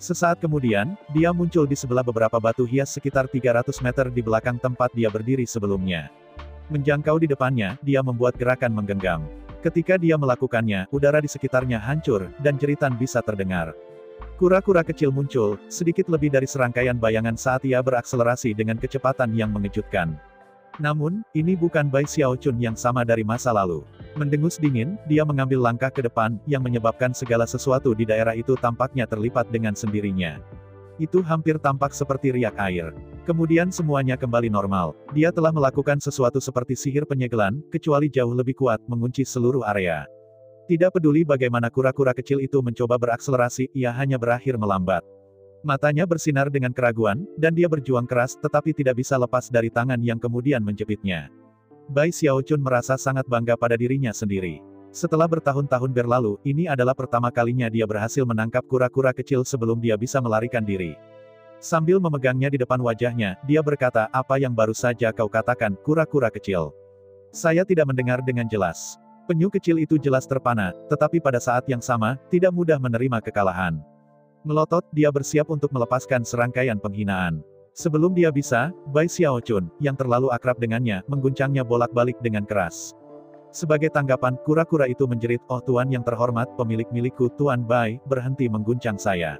Speaker 2: Sesaat kemudian, dia muncul di sebelah beberapa batu hias sekitar 300 meter di belakang tempat dia berdiri sebelumnya. Menjangkau di depannya, dia membuat gerakan menggenggam. Ketika dia melakukannya, udara di sekitarnya hancur, dan jeritan bisa terdengar. Kura-kura kecil muncul, sedikit lebih dari serangkaian bayangan saat ia berakselerasi dengan kecepatan yang mengejutkan. Namun, ini bukan Bai Xiaochun yang sama dari masa lalu. Mendengus dingin, dia mengambil langkah ke depan, yang menyebabkan segala sesuatu di daerah itu tampaknya terlipat dengan sendirinya. Itu hampir tampak seperti riak air. Kemudian semuanya kembali normal. Dia telah melakukan sesuatu seperti sihir penyegelan, kecuali jauh lebih kuat, mengunci seluruh area. Tidak peduli bagaimana kura-kura kecil itu mencoba berakselerasi, ia hanya berakhir melambat. Matanya bersinar dengan keraguan, dan dia berjuang keras, tetapi tidak bisa lepas dari tangan yang kemudian menjepitnya. Bai Xiaochun merasa sangat bangga pada dirinya sendiri. Setelah bertahun-tahun berlalu, ini adalah pertama kalinya dia berhasil menangkap kura-kura kecil sebelum dia bisa melarikan diri. Sambil memegangnya di depan wajahnya, dia berkata, "Apa yang baru saja kau katakan, kura-kura kecil?" Saya tidak mendengar dengan jelas. Penyu kecil itu jelas terpana, tetapi pada saat yang sama, tidak mudah menerima kekalahan. Melotot, dia bersiap untuk melepaskan serangkaian penghinaan. Sebelum dia bisa, Bai Xiaochun, yang terlalu akrab dengannya, mengguncangnya bolak-balik dengan keras. Sebagai tanggapan, kura-kura itu menjerit, "Oh Tuan yang terhormat, pemilik milikku Tuan Bai, berhenti mengguncang saya."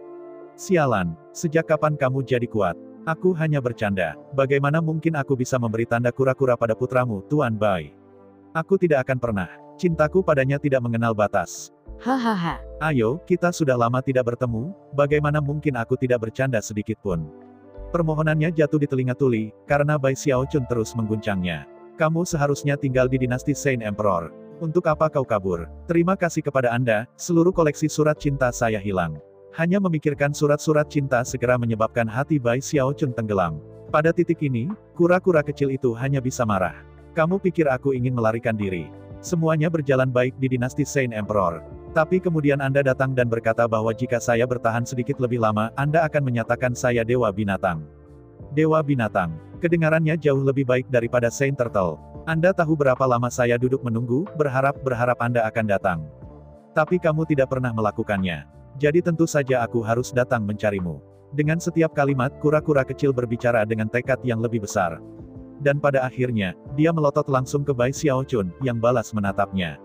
Speaker 2: Sialan, sejak kapan kamu jadi kuat? Aku hanya bercanda. Bagaimana mungkin aku bisa memberi tanda kura-kura pada putramu, Tuan Bai? Aku tidak akan pernah. Cintaku padanya tidak mengenal batas.
Speaker 3: Hahaha.
Speaker 2: Ayo, kita sudah lama tidak bertemu, bagaimana mungkin aku tidak bercanda sedikit pun? Permohonannya jatuh di telinga Tuli, karena Bai Xiaochun terus mengguncangnya. Kamu seharusnya tinggal di dinasti Saint Emperor. Untuk apa kau kabur? Terima kasih kepada Anda, seluruh koleksi surat cinta saya hilang. Hanya memikirkan surat-surat cinta segera menyebabkan hati Bai Xiaochun tenggelam. Pada titik ini, kura-kura kecil itu hanya bisa marah. Kamu pikir aku ingin melarikan diri? Semuanya berjalan baik di dinasti Saint Emperor. Tapi kemudian Anda datang dan berkata bahwa jika saya bertahan sedikit lebih lama, Anda akan menyatakan saya Dewa Binatang. Dewa Binatang. Kedengarannya jauh lebih baik daripada Saint Turtle. Anda tahu berapa lama saya duduk menunggu, berharap Anda akan datang. Tapi kamu tidak pernah melakukannya. Jadi tentu saja aku harus datang mencarimu. Dengan setiap kalimat, kura-kura kecil berbicara dengan tekad yang lebih besar. Dan pada akhirnya, dia melotot langsung ke Bai Xiaochun, yang balas menatapnya.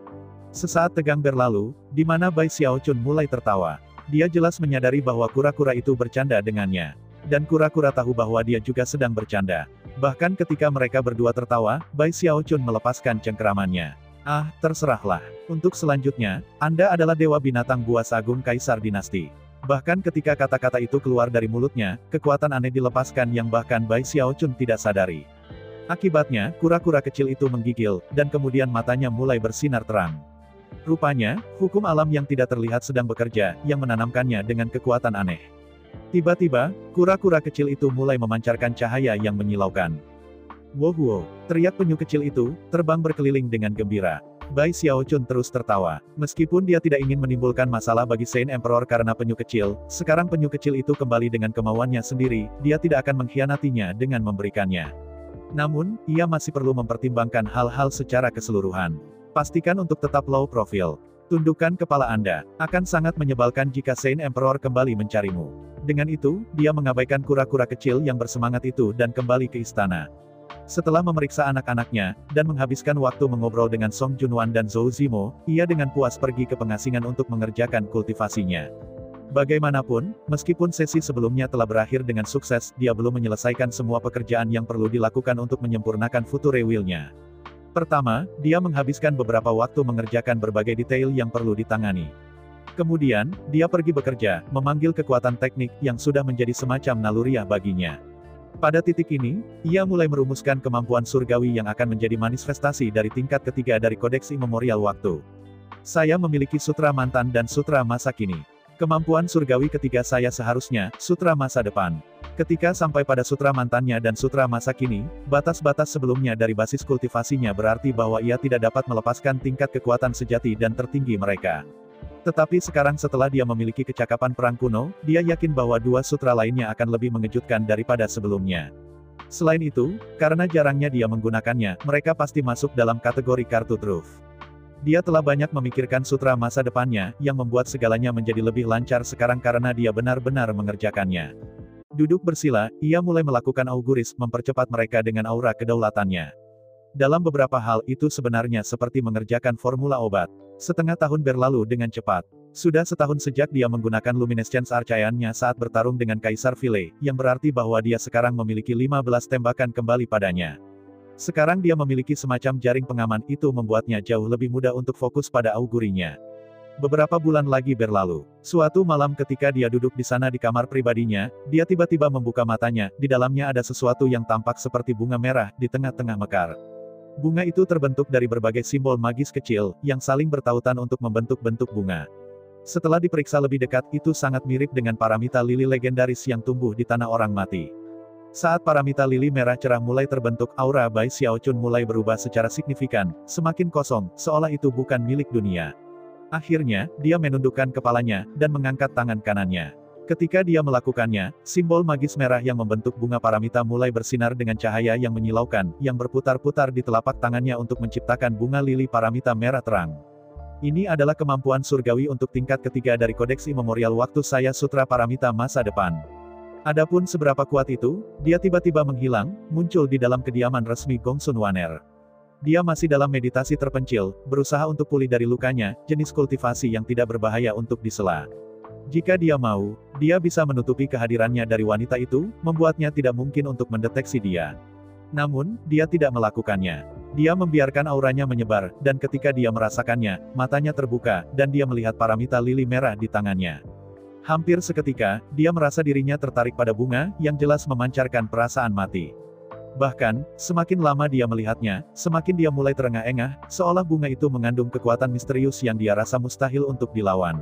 Speaker 2: Sesaat tegang berlalu, di mana Bai Xiaochun mulai tertawa. Dia jelas menyadari bahwa kura-kura itu bercanda dengannya. Dan kura-kura tahu bahwa dia juga sedang bercanda. Bahkan ketika mereka berdua tertawa, Bai Xiaochun melepaskan cengkeramannya. Ah, terserahlah. Untuk selanjutnya, Anda adalah Dewa Binatang Buas Agung Kaisar Dinasti. Bahkan ketika kata-kata itu keluar dari mulutnya, kekuatan aneh dilepaskan yang bahkan Bai Xiaochun tidak sadari. Akibatnya, kura-kura kecil itu menggigil, dan kemudian matanya mulai bersinar terang. Rupanya, hukum alam yang tidak terlihat sedang bekerja, yang menanamkannya dengan kekuatan aneh. Tiba-tiba, kura-kura kecil itu mulai memancarkan cahaya yang menyilaukan. Wow, teriak penyu kecil itu, terbang berkeliling dengan gembira. Bai Xiaochun terus tertawa. Meskipun dia tidak ingin menimbulkan masalah bagi Saint Emperor karena penyu kecil, sekarang penyu kecil itu kembali dengan kemauannya sendiri, dia tidak akan mengkhianatinya dengan memberikannya. Namun, ia masih perlu mempertimbangkan hal-hal secara keseluruhan. Pastikan untuk tetap low profile. Tundukkan kepala Anda. Akan sangat menyebalkan jika Saint Emperor kembali mencarimu. Dengan itu, dia mengabaikan kura-kura kecil yang bersemangat itu dan kembali ke istana. Setelah memeriksa anak-anaknya, dan menghabiskan waktu mengobrol dengan Song Junwan dan Zhou Zimo, ia dengan puas pergi ke pengasingan untuk mengerjakan kultivasinya. Bagaimanapun, meskipun sesi sebelumnya telah berakhir dengan sukses, dia belum menyelesaikan semua pekerjaan yang perlu dilakukan untuk menyempurnakan Future Will-nya. Pertama, dia menghabiskan beberapa waktu mengerjakan berbagai detail yang perlu ditangani. Kemudian, dia pergi bekerja, memanggil kekuatan teknik yang sudah menjadi semacam naluriah baginya. Pada titik ini, ia mulai merumuskan kemampuan surgawi yang akan menjadi manifestasi dari tingkat ketiga dari kodeks immemorial waktu. Saya memiliki sutra mantan dan sutra masa kini. Kemampuan surgawi ketiga saya seharusnya, sutra masa depan. Ketika sampai pada sutra mantannya dan sutra masa kini, batas-batas sebelumnya dari basis kultivasinya berarti bahwa ia tidak dapat melepaskan tingkat kekuatan sejati dan tertinggi mereka. Tetapi sekarang setelah dia memiliki kecakapan perang kuno, dia yakin bahwa dua sutra lainnya akan lebih mengejutkan daripada sebelumnya. Selain itu, karena jarangnya dia menggunakannya, mereka pasti masuk dalam kategori kartu truf. Dia telah banyak memikirkan sutra masa depannya, yang membuat segalanya menjadi lebih lancar sekarang karena dia benar-benar mengerjakannya. Duduk bersila, ia mulai melakukan auguris, mempercepat mereka dengan aura kedaulatannya. Dalam beberapa hal itu sebenarnya seperti mengerjakan formula obat. Setengah tahun berlalu dengan cepat. Sudah setahun sejak dia menggunakan luminescence arcayannya saat bertarung dengan Kaisar Vile, yang berarti bahwa dia sekarang memiliki 15 tembakan kembali padanya. Sekarang dia memiliki semacam jaring pengaman, itu membuatnya jauh lebih mudah untuk fokus pada augurinya. Beberapa bulan lagi berlalu. Suatu malam ketika dia duduk di sana di kamar pribadinya, dia tiba-tiba membuka matanya, di dalamnya ada sesuatu yang tampak seperti bunga merah, di tengah-tengah mekar. Bunga itu terbentuk dari berbagai simbol magis kecil, yang saling bertautan untuk membentuk bentuk bunga. Setelah diperiksa lebih dekat, itu sangat mirip dengan paramita lili legendaris yang tumbuh di tanah orang mati. Saat paramita lili merah cerah mulai terbentuk, aura Bai Xiaochun mulai berubah secara signifikan, semakin kosong, seolah itu bukan milik dunia. Akhirnya, dia menundukkan kepalanya, dan mengangkat tangan kanannya. Ketika dia melakukannya, simbol magis merah yang membentuk bunga paramita mulai bersinar dengan cahaya yang menyilaukan, yang berputar-putar di telapak tangannya untuk menciptakan bunga lili paramita merah terang. Ini adalah kemampuan surgawi untuk tingkat ketiga dari kodeks immemorial waktu saya sutra paramita masa depan. Adapun seberapa kuat itu, dia tiba-tiba menghilang, muncul di dalam kediaman resmi Gongsun Wanner. Dia masih dalam meditasi terpencil, berusaha untuk pulih dari lukanya, jenis kultivasi yang tidak berbahaya untuk disela. Jika dia mau, dia bisa menutupi kehadirannya dari wanita itu, membuatnya tidak mungkin untuk mendeteksi dia. Namun, dia tidak melakukannya. Dia membiarkan auranya menyebar, dan ketika dia merasakannya, matanya terbuka, dan dia melihat paramita lili merah di tangannya. Hampir seketika, dia merasa dirinya tertarik pada bunga, yang jelas memancarkan perasaan mati. Bahkan, semakin lama dia melihatnya, semakin dia mulai terengah-engah, seolah bunga itu mengandung kekuatan misterius yang dia rasa mustahil untuk dilawan.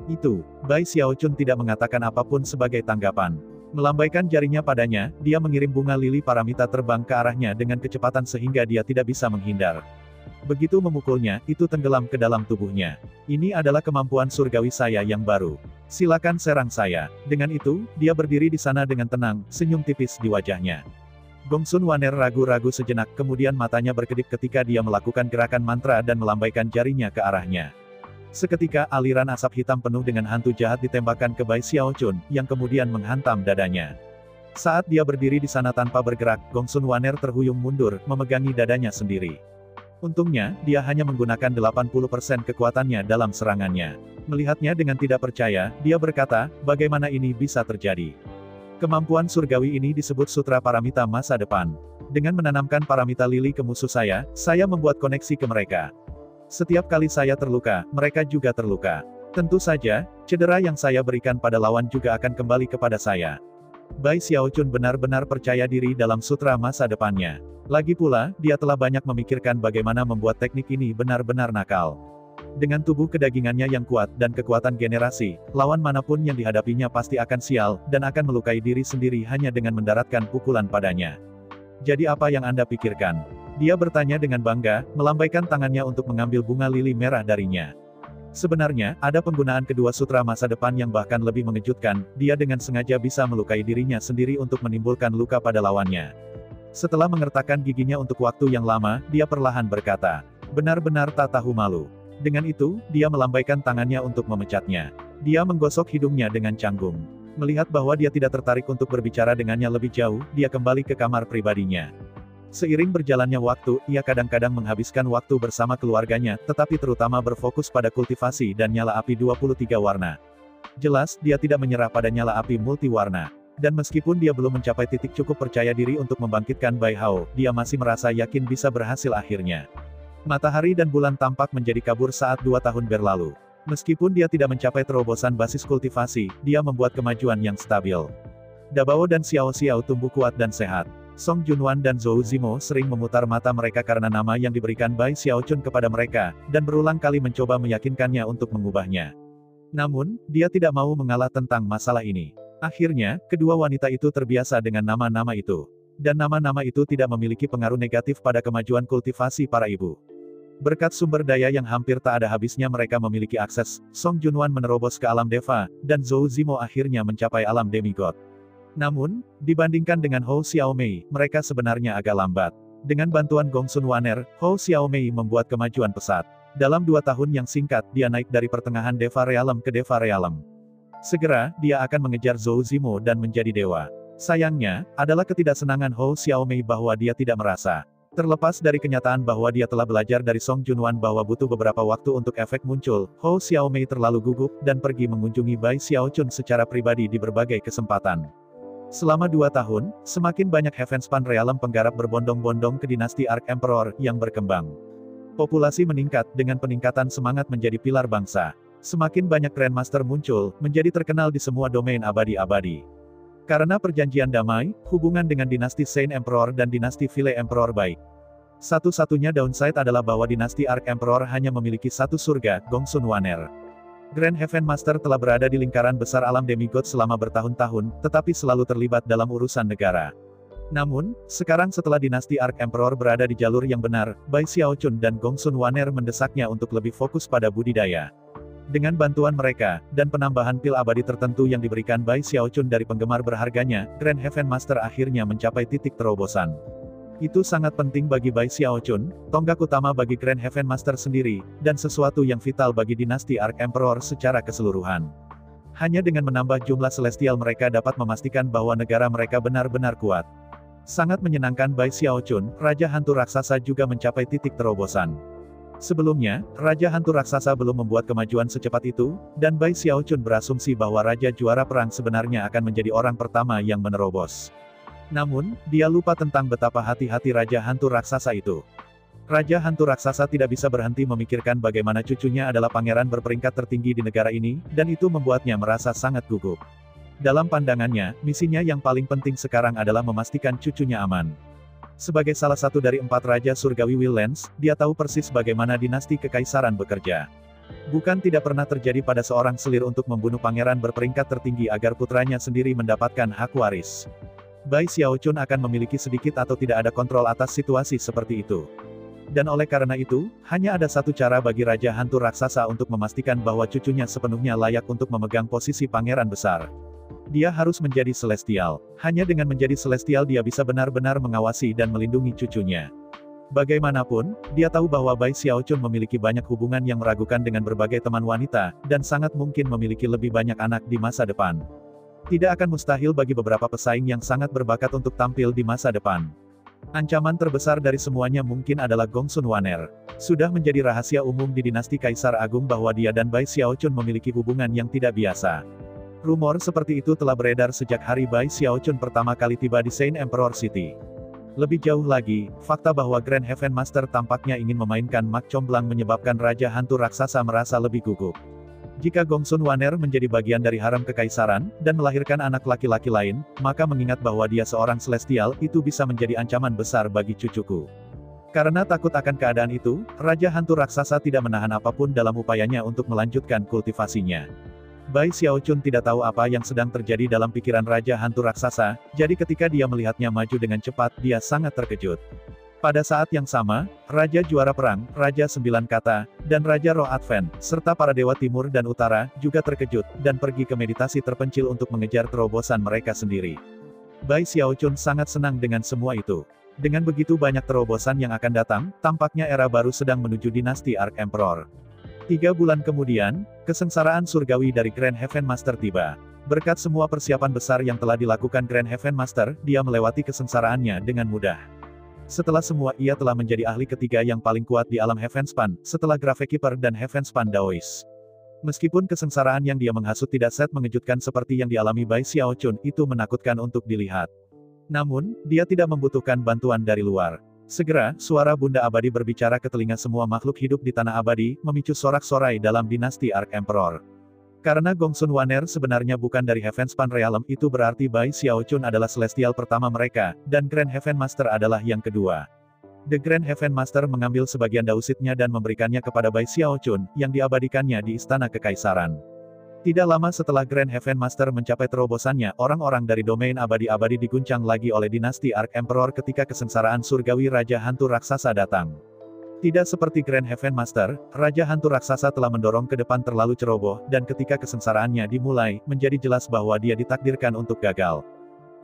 Speaker 2: Itu, Bai Xiaochun tidak mengatakan apapun sebagai tanggapan. Melambaikan jarinya padanya, dia mengirim bunga lili paramita terbang ke arahnya dengan kecepatan sehingga dia tidak bisa menghindar. Begitu memukulnya, itu tenggelam ke dalam tubuhnya. Ini adalah kemampuan surgawi saya yang baru. Silakan serang saya. Dengan itu, dia berdiri di sana dengan tenang, senyum tipis di wajahnya. Gongsun Wanner ragu-ragu sejenak, kemudian matanya berkedip ketika dia melakukan gerakan mantra dan melambaikan jarinya ke arahnya. Seketika aliran asap hitam penuh dengan hantu jahat ditembakkan ke Bai Xiaochun, yang kemudian menghantam dadanya. Saat dia berdiri di sana tanpa bergerak, Gongsun Wanner terhuyung mundur, memegangi dadanya sendiri. Untungnya, dia hanya menggunakan 80% kekuatannya dalam serangannya. Melihatnya dengan tidak percaya, dia berkata, bagaimana ini bisa terjadi? Kemampuan surgawi ini disebut sutra paramita masa depan. Dengan menanamkan paramita lili ke musuh saya membuat koneksi ke mereka. Setiap kali saya terluka, mereka juga terluka. Tentu saja, cedera yang saya berikan pada lawan juga akan kembali kepada saya. Bai Xiaochun benar-benar percaya diri dalam sutra masa depannya. Lagi pula, dia telah banyak memikirkan bagaimana membuat teknik ini benar-benar nakal. Dengan tubuh kedagingannya yang kuat dan kekuatan generasi, lawan manapun yang dihadapinya pasti akan sial, dan akan melukai diri sendiri hanya dengan mendaratkan pukulan padanya. Jadi apa yang Anda pikirkan? Dia bertanya dengan bangga, melambaikan tangannya untuk mengambil bunga lili merah darinya. Sebenarnya, ada penggunaan kedua sutra masa depan yang bahkan lebih mengejutkan, dia dengan sengaja bisa melukai dirinya sendiri untuk menimbulkan luka pada lawannya. Setelah mengertakkan giginya untuk waktu yang lama, dia perlahan berkata, benar-benar tak tahu malu. Dengan itu, dia melambaikan tangannya untuk memecatnya. Dia menggosok hidungnya dengan canggung. Melihat bahwa dia tidak tertarik untuk berbicara dengannya lebih jauh, dia kembali ke kamar pribadinya. Seiring berjalannya waktu, ia kadang-kadang menghabiskan waktu bersama keluarganya, tetapi terutama berfokus pada kultivasi dan nyala api 23 warna. Jelas, dia tidak menyerah pada nyala api multiwarna. Dan meskipun dia belum mencapai titik cukup percaya diri untuk membangkitkan Bai Hao, dia masih merasa yakin bisa berhasil akhirnya. Matahari dan bulan tampak menjadi kabur saat 2 tahun berlalu. Meskipun dia tidak mencapai terobosan basis kultivasi, dia membuat kemajuan yang stabil. Dabao dan Xiao Xiao tumbuh kuat dan sehat. Song Junwan dan Zhou Zimo sering memutar mata mereka karena nama yang diberikan Bai Xiaochun kepada mereka, dan berulang kali mencoba meyakinkannya untuk mengubahnya. Namun, dia tidak mau mengalah tentang masalah ini. Akhirnya, kedua wanita itu terbiasa dengan nama-nama itu. Dan nama-nama itu tidak memiliki pengaruh negatif pada kemajuan kultivasi para ibu. Berkat sumber daya yang hampir tak ada habisnya mereka memiliki akses, Song Junwan menerobos ke alam Deva, dan Zhou Zimo akhirnya mencapai alam demigod. Namun, dibandingkan dengan Hou Xiaomei, mereka sebenarnya agak lambat. Dengan bantuan Gongsun Waner, Hou Xiaomei membuat kemajuan pesat. Dalam 2 tahun yang singkat, dia naik dari pertengahan Deva Realm ke Deva Realm. Segera, dia akan mengejar Zhou Zimo dan menjadi dewa. Sayangnya, adalah ketidaksenangan Hou Xiaomei bahwa dia tidak merasa. Terlepas dari kenyataan bahwa dia telah belajar dari Song Junwan bahwa butuh beberapa waktu untuk efek muncul, Hou Xiaomei terlalu gugup, dan pergi mengunjungi Bai Xiaochun secara pribadi di berbagai kesempatan. Selama 2 tahun, semakin banyak Heavenspan Realm penggarap berbondong-bondong ke dinasti Ark Emperor yang berkembang. Populasi meningkat, dengan peningkatan semangat menjadi pilar bangsa. Semakin banyak Grandmaster muncul, menjadi terkenal di semua domain abadi-abadi. Karena perjanjian damai, hubungan dengan dinasti Saint Emperor dan dinasti Vile Emperor baik. Satu-satunya downside adalah bahwa dinasti Ark Emperor hanya memiliki satu surga, Gongsun Waner. Grand Heaven Master telah berada di lingkaran besar alam demigod selama bertahun-tahun, tetapi selalu terlibat dalam urusan negara. Namun, sekarang setelah dinasti Ark Emperor berada di jalur yang benar, Bai Xiaochun dan Gongsun Waner mendesaknya untuk lebih fokus pada budidaya. Dengan bantuan mereka, dan penambahan pil abadi tertentu yang diberikan Bai Xiaochun dari penggemar berharganya, Grand Heaven Master akhirnya mencapai titik terobosan. Itu sangat penting bagi Bai Xiaochun, tonggak utama bagi Grand Heaven Master sendiri, dan sesuatu yang vital bagi dinasti Ark Emperor secara keseluruhan. Hanya dengan menambah jumlah celestial mereka dapat memastikan bahwa negara mereka benar-benar kuat. Sangat menyenangkan Bai Xiaochun, Raja Hantu Raksasa juga mencapai titik terobosan. Sebelumnya, Raja Hantu Raksasa belum membuat kemajuan secepat itu, dan Bai Xiaochun berasumsi bahwa Raja Juara Perang sebenarnya akan menjadi orang pertama yang menerobos. Namun, dia lupa tentang betapa hati-hati Raja Hantu Raksasa itu. Raja Hantu Raksasa tidak bisa berhenti memikirkan bagaimana cucunya adalah pangeran berperingkat tertinggi di negara ini, dan itu membuatnya merasa sangat gugup. Dalam pandangannya, misinya yang paling penting sekarang adalah memastikan cucunya aman. Sebagai salah satu dari 4 Raja Surgawi Willens, dia tahu persis bagaimana dinasti kekaisaran bekerja. Bukan tidak pernah terjadi pada seorang selir untuk membunuh pangeran berperingkat tertinggi agar putranya sendiri mendapatkan hak waris. Bai Xiaochun akan memiliki sedikit atau tidak ada kontrol atas situasi seperti itu. Dan oleh karena itu, hanya ada satu cara bagi Raja Hantu Raksasa untuk memastikan bahwa cucunya sepenuhnya layak untuk memegang posisi pangeran besar. Dia harus menjadi celestial. Hanya dengan menjadi celestial dia bisa benar-benar mengawasi dan melindungi cucunya. Bagaimanapun, dia tahu bahwa Bai Xiaochun memiliki banyak hubungan yang meragukan dengan berbagai teman wanita, dan sangat mungkin memiliki lebih banyak anak di masa depan. Tidak akan mustahil bagi beberapa pesaing yang sangat berbakat untuk tampil di masa depan. Ancaman terbesar dari semuanya mungkin adalah Gongsun Waner. Sudah menjadi rahasia umum di dinasti Kaisar Agung bahwa dia dan Bai Xiaochun memiliki hubungan yang tidak biasa. Rumor seperti itu telah beredar sejak hari Bai Xiaochun pertama kali tiba di Saint Emperor City. Lebih jauh lagi, fakta bahwa Grand Heaven Master tampaknya ingin memainkan Mak Comblang menyebabkan Raja Hantu Raksasa merasa lebih gugup. Jika Gongsun Waner menjadi bagian dari harem kekaisaran, dan melahirkan anak laki-laki lain, maka mengingat bahwa dia seorang celestial, itu bisa menjadi ancaman besar bagi cucuku. Karena takut akan keadaan itu, Raja Hantu Raksasa tidak menahan apapun dalam upayanya untuk melanjutkan kultivasinya. Bai Xiaochun tidak tahu apa yang sedang terjadi dalam pikiran Raja Hantu Raksasa, jadi ketika dia melihatnya maju dengan cepat, dia sangat terkejut. Pada saat yang sama, Raja Juara Perang, Raja Sembilan Kata, dan Raja Roh Advent, serta para dewa timur dan utara, juga terkejut, dan pergi ke meditasi terpencil untuk mengejar terobosan mereka sendiri. Bai Xiaochun sangat senang dengan semua itu. Dengan begitu banyak terobosan yang akan datang, tampaknya era baru sedang menuju dinasti Ark Emperor. 3 bulan kemudian, kesengsaraan surgawi dari Grand Heaven Master tiba. Berkat semua persiapan besar yang telah dilakukan Grand Heaven Master, dia melewati kesengsaraannya dengan mudah. Setelah semua, ia telah menjadi ahli ketiga yang paling kuat di alam Heavenspan, setelah Gravekeeper dan Heavenspan Daoist. Meskipun kesengsaraan yang dia menghasut tidak mengejutkan seperti yang dialami Bai Xiaochun, itu menakutkan untuk dilihat. Namun, dia tidak membutuhkan bantuan dari luar. Segera, suara Bunda Abadi berbicara ke telinga semua makhluk hidup di Tanah Abadi, memicu sorak-sorai dalam dinasti Ark Emperor. Karena Gongsun Wanner sebenarnya bukan dari Heavenspan Realm, itu berarti Bai Xiaochun adalah celestial pertama mereka, dan Grand Heaven Master adalah yang kedua. The Grand Heaven Master mengambil sebagian dausitnya dan memberikannya kepada Bai Xiaochun, yang diabadikannya di Istana Kekaisaran. Tidak lama setelah Grand Heaven Master mencapai terobosannya, orang-orang dari domain abadi-abadi diguncang lagi oleh dinasti Ark Emperor ketika kesengsaraan surgawi Raja Hantu Raksasa datang. Tidak seperti Grand Heaven Master, Raja Hantu Raksasa telah mendorong ke depan terlalu ceroboh, dan ketika kesengsaraannya dimulai, menjadi jelas bahwa dia ditakdirkan untuk gagal.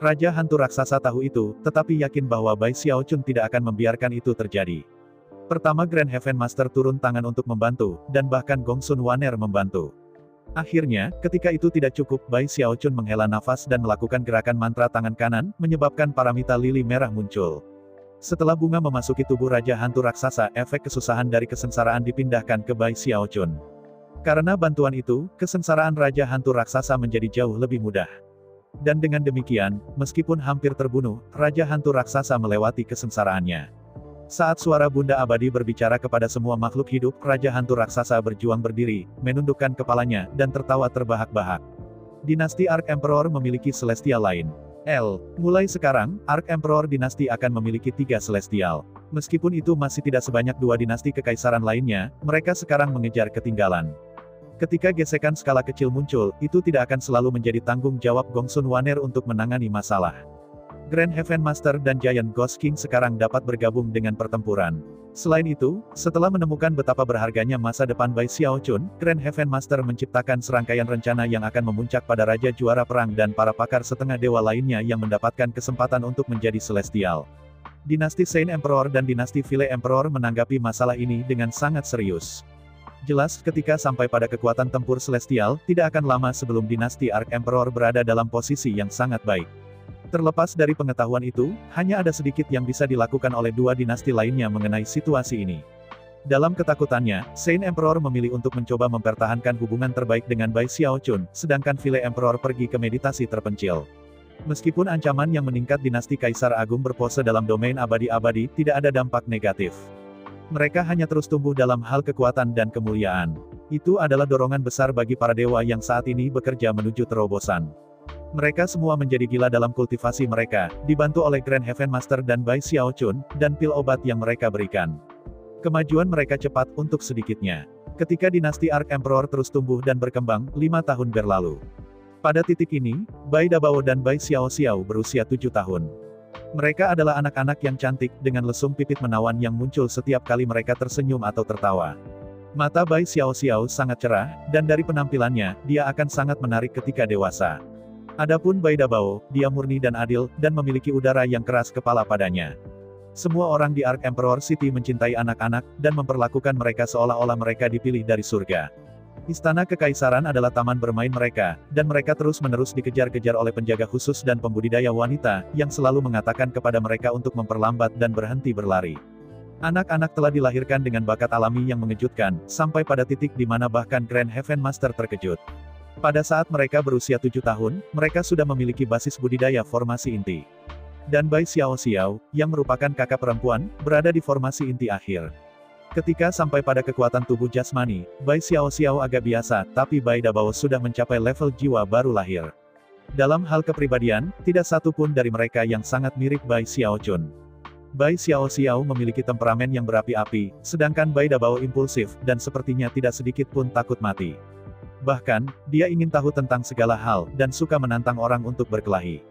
Speaker 2: Raja Hantu Raksasa tahu itu, tetapi yakin bahwa Bai Xiaochun tidak akan membiarkan itu terjadi. Pertama Grand Heaven Master turun tangan untuk membantu, dan bahkan Gongsun Wanner membantu. Akhirnya, ketika itu tidak cukup, Bai Xiaochun menghela nafas dan melakukan gerakan mantra tangan kanan, menyebabkan paramita lili merah muncul. Setelah bunga memasuki tubuh Raja Hantu Raksasa, efek kesusahan dari kesengsaraan dipindahkan ke Bai Xiaochun. Karena bantuan itu, kesengsaraan Raja Hantu Raksasa menjadi jauh lebih mudah. Dan dengan demikian, meskipun hampir terbunuh, Raja Hantu Raksasa melewati kesengsaraannya. Saat suara Bunda Abadi berbicara kepada semua makhluk hidup, Raja Hantu Raksasa berjuang berdiri, menundukkan kepalanya, dan tertawa terbahak-bahak. Dinasti Ark Emperor memiliki celestial lain. Mulai sekarang, Ark Emperor dinasti akan memiliki 3 celestial. Meskipun itu masih tidak sebanyak 2 dinasti kekaisaran lainnya, mereka sekarang mengejar ketinggalan. Ketika gesekan skala kecil muncul, itu tidak akan selalu menjadi tanggung jawab Gongsun Wanner untuk menangani masalah. Grand Heaven Master dan Giant Ghost King sekarang dapat bergabung dengan pertempuran. Selain itu, setelah menemukan betapa berharganya masa depan Bai Xiaochun, Grand Heaven Master menciptakan serangkaian rencana yang akan memuncak pada Raja Juara Perang dan para pakar setengah dewa lainnya yang mendapatkan kesempatan untuk menjadi celestial. Dinasti Saint Emperor dan dinasti Vile Emperor menanggapi masalah ini dengan sangat serius. Jelas, ketika sampai pada kekuatan tempur celestial, tidak akan lama sebelum dinasti Ark Emperor berada dalam posisi yang sangat baik. Terlepas dari pengetahuan itu, hanya ada sedikit yang bisa dilakukan oleh 2 dinasti lainnya mengenai situasi ini. Dalam ketakutannya, Saint Emperor memilih untuk mencoba mempertahankan hubungan terbaik dengan Bai Xiaochun, sedangkan Vile Emperor pergi ke meditasi terpencil. Meskipun ancaman yang meningkat dinasti Kaisar Agung berpose dalam domain abadi-abadi, tidak ada dampak negatif. Mereka hanya terus tumbuh dalam hal kekuatan dan kemuliaan. Itu adalah dorongan besar bagi para dewa yang saat ini bekerja menuju terobosan. Mereka semua menjadi gila dalam kultivasi mereka, dibantu oleh Grand Heaven Master dan Bai Xiaochun, dan pil obat yang mereka berikan. Kemajuan mereka cepat, untuk sedikitnya. Ketika dinasti Ark Emperor terus tumbuh dan berkembang, 5 tahun berlalu. Pada titik ini, Bai Dabao dan Bai Xiaoxiao berusia 7 tahun. Mereka adalah anak-anak yang cantik, dengan lesung pipit menawan yang muncul setiap kali mereka tersenyum atau tertawa. Mata Bai Xiaoxiao sangat cerah, dan dari penampilannya, dia akan sangat menarik ketika dewasa. Adapun Bai Dabao, dia murni dan adil, dan memiliki udara yang keras kepala padanya. Semua orang di Ark Emperor City mencintai anak-anak, dan memperlakukan mereka seolah-olah mereka dipilih dari surga. Istana Kekaisaran adalah taman bermain mereka, dan mereka terus-menerus dikejar-kejar oleh penjaga khusus dan pembudidaya wanita, yang selalu mengatakan kepada mereka untuk memperlambat dan berhenti berlari. Anak-anak telah dilahirkan dengan bakat alami yang mengejutkan, sampai pada titik di mana bahkan Grand Heaven Master terkejut. Pada saat mereka berusia 7 tahun, mereka sudah memiliki basis budidaya formasi inti. Dan Bai Xiaoxiao, yang merupakan kakak perempuan, berada di formasi inti akhir. Ketika sampai pada kekuatan tubuh jasmani, Bai Xiaoxiao agak biasa, tapi Bai Dabao sudah mencapai level jiwa baru lahir. Dalam hal kepribadian, tidak satu pun dari mereka yang sangat mirip Bai Xiaochun. Bai Xiaoxiao memiliki temperamen yang berapi-api, sedangkan Bai Dabao impulsif, dan sepertinya tidak sedikit pun takut mati. Bahkan, dia ingin tahu tentang segala hal, dan suka menantang orang untuk berkelahi.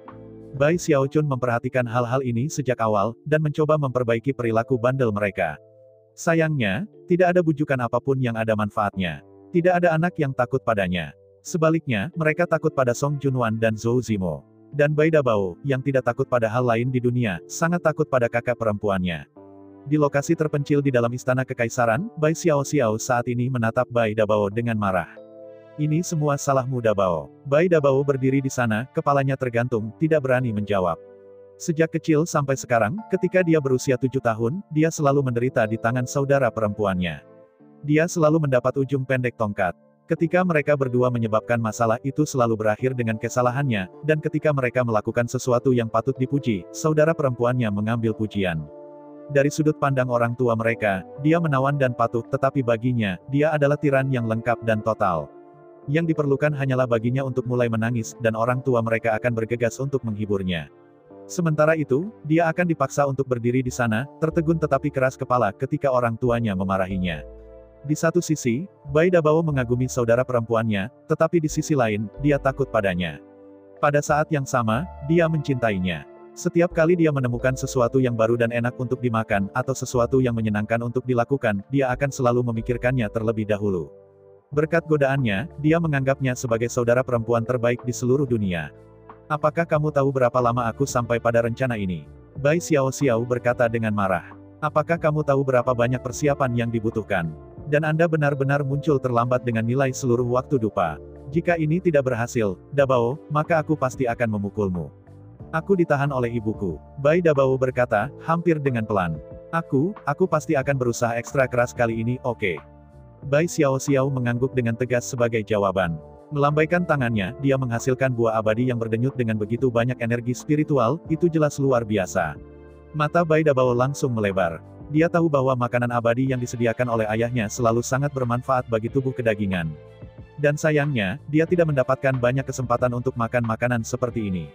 Speaker 2: Bai Xiaochun memperhatikan hal-hal ini sejak awal, dan mencoba memperbaiki perilaku bandel mereka. Sayangnya, tidak ada bujukan apapun yang ada manfaatnya. Tidak ada anak yang takut padanya. Sebaliknya, mereka takut pada Song Junwan dan Zhou Zimo. Dan Bai Dabao, yang tidak takut pada hal lain di dunia, sangat takut pada kakak perempuannya. Di lokasi terpencil di dalam Istana Kekaisaran, Bai Xiaoxiao saat ini menatap Bai Dabao dengan marah. Ini semua salahmu Dabao. Bai Dabao berdiri di sana, kepalanya tergantung, tidak berani menjawab. Sejak kecil sampai sekarang, ketika dia berusia 7 tahun, dia selalu menderita di tangan saudara perempuannya. Dia selalu mendapat ujung pendek tongkat. Ketika mereka berdua menyebabkan masalah itu selalu berakhir dengan kesalahannya, dan ketika mereka melakukan sesuatu yang patut dipuji, saudara perempuannya mengambil pujian. Dari sudut pandang orang tua mereka, dia menawan dan patuh, tetapi baginya, dia adalah tiran yang lengkap dan total. Yang diperlukan hanyalah baginya untuk mulai menangis, dan orang tua mereka akan bergegas untuk menghiburnya. Sementara itu, dia akan dipaksa untuk berdiri di sana, tertegun tetapi keras kepala ketika orang tuanya memarahinya. Di satu sisi, Bai Dabao mengagumi saudara perempuannya, tetapi di sisi lain, dia takut padanya. Pada saat yang sama, dia mencintainya. Setiap kali dia menemukan sesuatu yang baru dan enak untuk dimakan, atau sesuatu yang menyenangkan untuk dilakukan, dia akan selalu memikirkannya terlebih dahulu. Berkat godaannya, dia menganggapnya sebagai saudara perempuan terbaik di seluruh dunia. Apakah kamu tahu berapa lama aku sampai pada rencana ini? Bai Xiao Xiao berkata dengan marah. Apakah kamu tahu berapa banyak persiapan yang dibutuhkan? Dan Anda benar-benar muncul terlambat dengan nilai seluruh waktu dupa. Jika ini tidak berhasil, Dabao, maka aku pasti akan memukulmu. Aku ditahan oleh ibuku. Bai Dabao berkata, hampir dengan pelan. Aku pasti akan berusaha ekstra keras kali ini, oke. Bai Xiao Xiao mengangguk dengan tegas sebagai jawaban. Melambaikan tangannya, dia menghasilkan buah abadi yang berdenyut dengan begitu banyak energi spiritual, itu jelas luar biasa. Mata Bai Dabao langsung melebar. Dia tahu bahwa makanan abadi yang disediakan oleh ayahnya selalu sangat bermanfaat bagi tubuh kedagingan. Dan sayangnya, dia tidak mendapatkan banyak kesempatan untuk makan makanan seperti ini.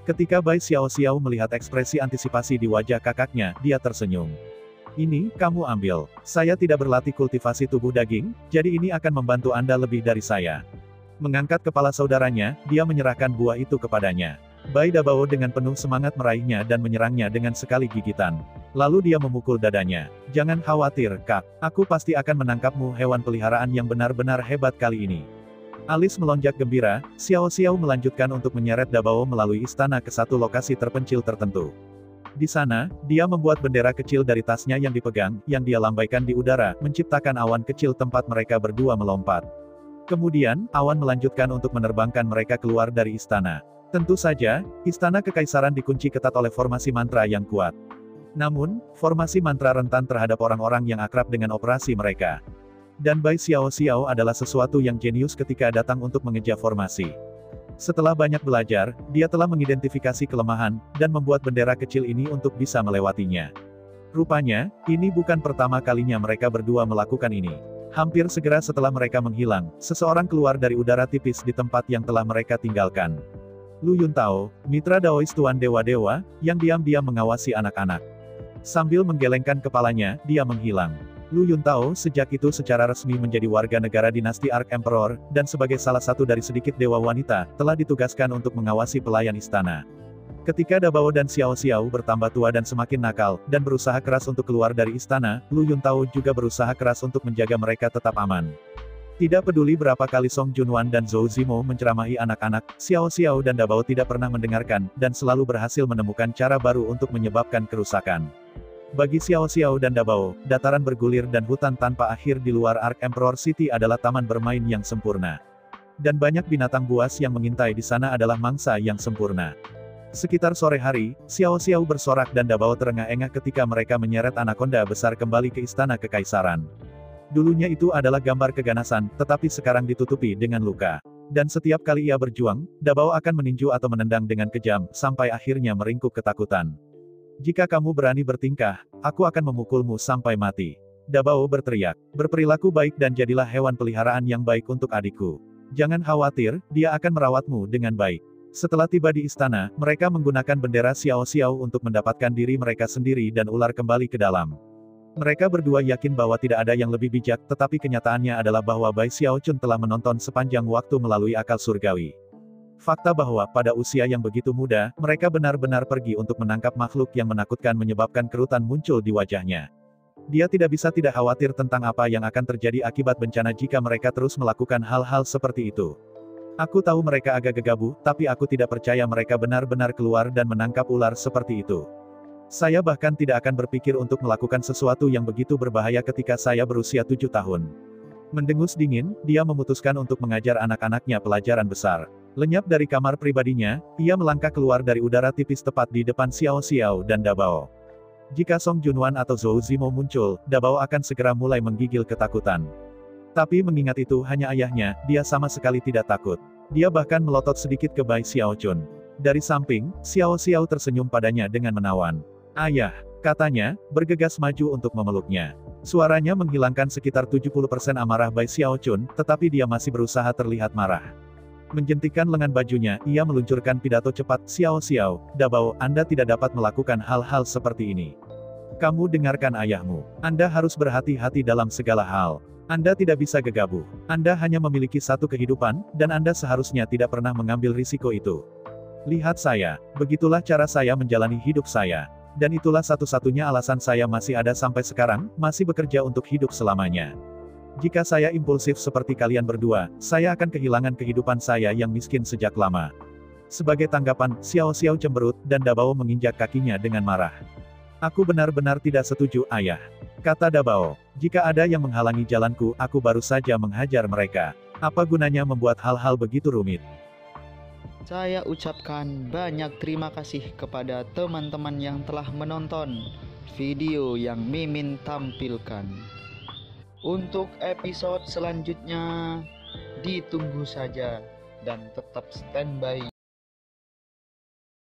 Speaker 2: Ketika Bai Xiao Xiao melihat ekspresi antisipasi di wajah kakaknya, dia tersenyum. Ini, kamu ambil. Saya tidak berlatih kultivasi tubuh daging, jadi ini akan membantu Anda lebih dari saya. Mengangkat kepala saudaranya, dia menyerahkan buah itu kepadanya. Bai Dabao dengan penuh semangat meraihnya dan menyerangnya dengan sekali gigitan. Lalu dia memukul dadanya. Jangan khawatir, Kak. Aku pasti akan menangkapmu, hewan peliharaan yang benar-benar hebat kali ini. Alis melonjak gembira, Xiao Xiao melanjutkan untuk menyeret Dabao melalui istana ke satu lokasi terpencil tertentu. Di sana, dia membuat bendera kecil dari tasnya yang dipegang, yang dia lambaikan di udara, menciptakan awan kecil tempat mereka berdua melompat. Kemudian, awan melanjutkan untuk menerbangkan mereka keluar dari istana. Tentu saja, istana kekaisaran dikunci ketat oleh formasi mantra yang kuat. Namun, formasi mantra rentan terhadap orang-orang yang akrab dengan operasi mereka. Dan Bai Xiao Xiao adalah sesuatu yang jenius ketika datang untuk mengejar formasi. Setelah banyak belajar, dia telah mengidentifikasi kelemahan, dan membuat bendera kecil ini untuk bisa melewatinya. Rupanya, ini bukan pertama kalinya mereka berdua melakukan ini. Hampir segera setelah mereka menghilang, seseorang keluar dari udara tipis di tempat yang telah mereka tinggalkan. Lu Yuntao, mitra Daois Tuan Dewa-Dewa, yang diam-diam mengawasi anak-anak. Sambil menggelengkan kepalanya, dia menghilang. Lu Yuntao sejak itu secara resmi menjadi warga negara dinasti Ark Emperor, dan sebagai salah satu dari sedikit dewa wanita, telah ditugaskan untuk mengawasi pelayan istana. Ketika Dabao dan Xiao Xiao bertambah tua dan semakin nakal, dan berusaha keras untuk keluar dari istana, Lu Yuntao juga berusaha keras untuk menjaga mereka tetap aman. Tidak peduli berapa kali Song Junwan dan Zhou Zimo menceramahi anak-anak, Xiao Xiao dan Dabao tidak pernah mendengarkan, dan selalu berhasil menemukan cara baru untuk menyebabkan kerusakan. Bagi Xiao Xiao dan Dabao, dataran bergulir dan hutan tanpa akhir di luar Ark Emperor City adalah taman bermain yang sempurna. Dan banyak binatang buas yang mengintai di sana adalah mangsa yang sempurna. Sekitar sore hari, Xiao Xiao bersorak dan Dabao terengah-engah ketika mereka menyeret anakonda besar kembali ke istana kekaisaran. Dulunya itu adalah gambar keganasan, tetapi sekarang ditutupi dengan luka. Dan setiap kali ia berjuang, Dabao akan meninju atau menendang dengan kejam, sampai akhirnya meringkuk ketakutan. Jika kamu berani bertingkah, aku akan memukulmu sampai mati. Dabao berteriak. Berperilaku baik dan jadilah hewan peliharaan yang baik untuk adikku. Jangan khawatir, dia akan merawatmu dengan baik. Setelah tiba di istana, mereka menggunakan bendera Xiao Xiao untuk mendapatkan diri mereka sendiri dan ular kembali ke dalam. Mereka berdua yakin bahwa tidak ada yang lebih bijak, tetapi kenyataannya adalah bahwa Bai Xiaochun telah menonton sepanjang waktu melalui akal surgawi. Fakta bahwa, pada usia yang begitu muda, mereka benar-benar pergi untuk menangkap makhluk yang menakutkan menyebabkan kerutan muncul di wajahnya. Dia tidak bisa tidak khawatir tentang apa yang akan terjadi akibat bencana jika mereka terus melakukan hal-hal seperti itu. Aku tahu mereka agak gegabah, tapi aku tidak percaya mereka benar-benar keluar dan menangkap ular seperti itu. Saya bahkan tidak akan berpikir untuk melakukan sesuatu yang begitu berbahaya ketika saya berusia 7 tahun. Mendengus dingin, dia memutuskan untuk mengajar anak-anaknya pelajaran besar. Lenyap dari kamar pribadinya, ia melangkah keluar dari udara tipis tepat di depan Xiao Xiao dan Dabao. Jika Song Junwan atau Zhou Zimo muncul, Dabao akan segera mulai menggigil ketakutan. Tapi mengingat itu hanya ayahnya, dia sama sekali tidak takut. Dia bahkan melotot sedikit ke Bai Xiaochun. Dari samping, Xiao Xiao tersenyum padanya dengan menawan. "Ayah," katanya, bergegas maju untuk memeluknya. Suaranya menghilangkan sekitar 70% amarah Bai Xiaochun, tetapi dia masih berusaha terlihat marah. Menjentikan lengan bajunya, ia meluncurkan pidato cepat, "Xiao Xiao, Dabao, Anda tidak dapat melakukan hal-hal seperti ini. Kamu dengarkan ayahmu. Anda harus berhati-hati dalam segala hal. Anda tidak bisa gegabah. Anda hanya memiliki satu kehidupan, dan Anda seharusnya tidak pernah mengambil risiko itu. Lihat saya, begitulah cara saya menjalani hidup saya. Dan itulah satu-satunya alasan saya masih ada sampai sekarang, masih bekerja untuk hidup selamanya. Jika saya impulsif seperti kalian berdua, saya akan kehilangan kehidupan saya yang miskin sejak lama." Sebagai tanggapan, Xiao Xiao cemberut, dan Dabao menginjak kakinya dengan marah. "Aku benar-benar tidak setuju, ayah," kata Dabao. "Jika ada yang menghalangi jalanku, aku baru saja menghajar mereka. Apa gunanya membuat hal-hal begitu rumit?"
Speaker 1: Saya ucapkan banyak terima kasih kepada teman-teman yang telah menonton video yang Mimin tampilkan. Untuk episode selanjutnya, ditunggu saja dan tetap standby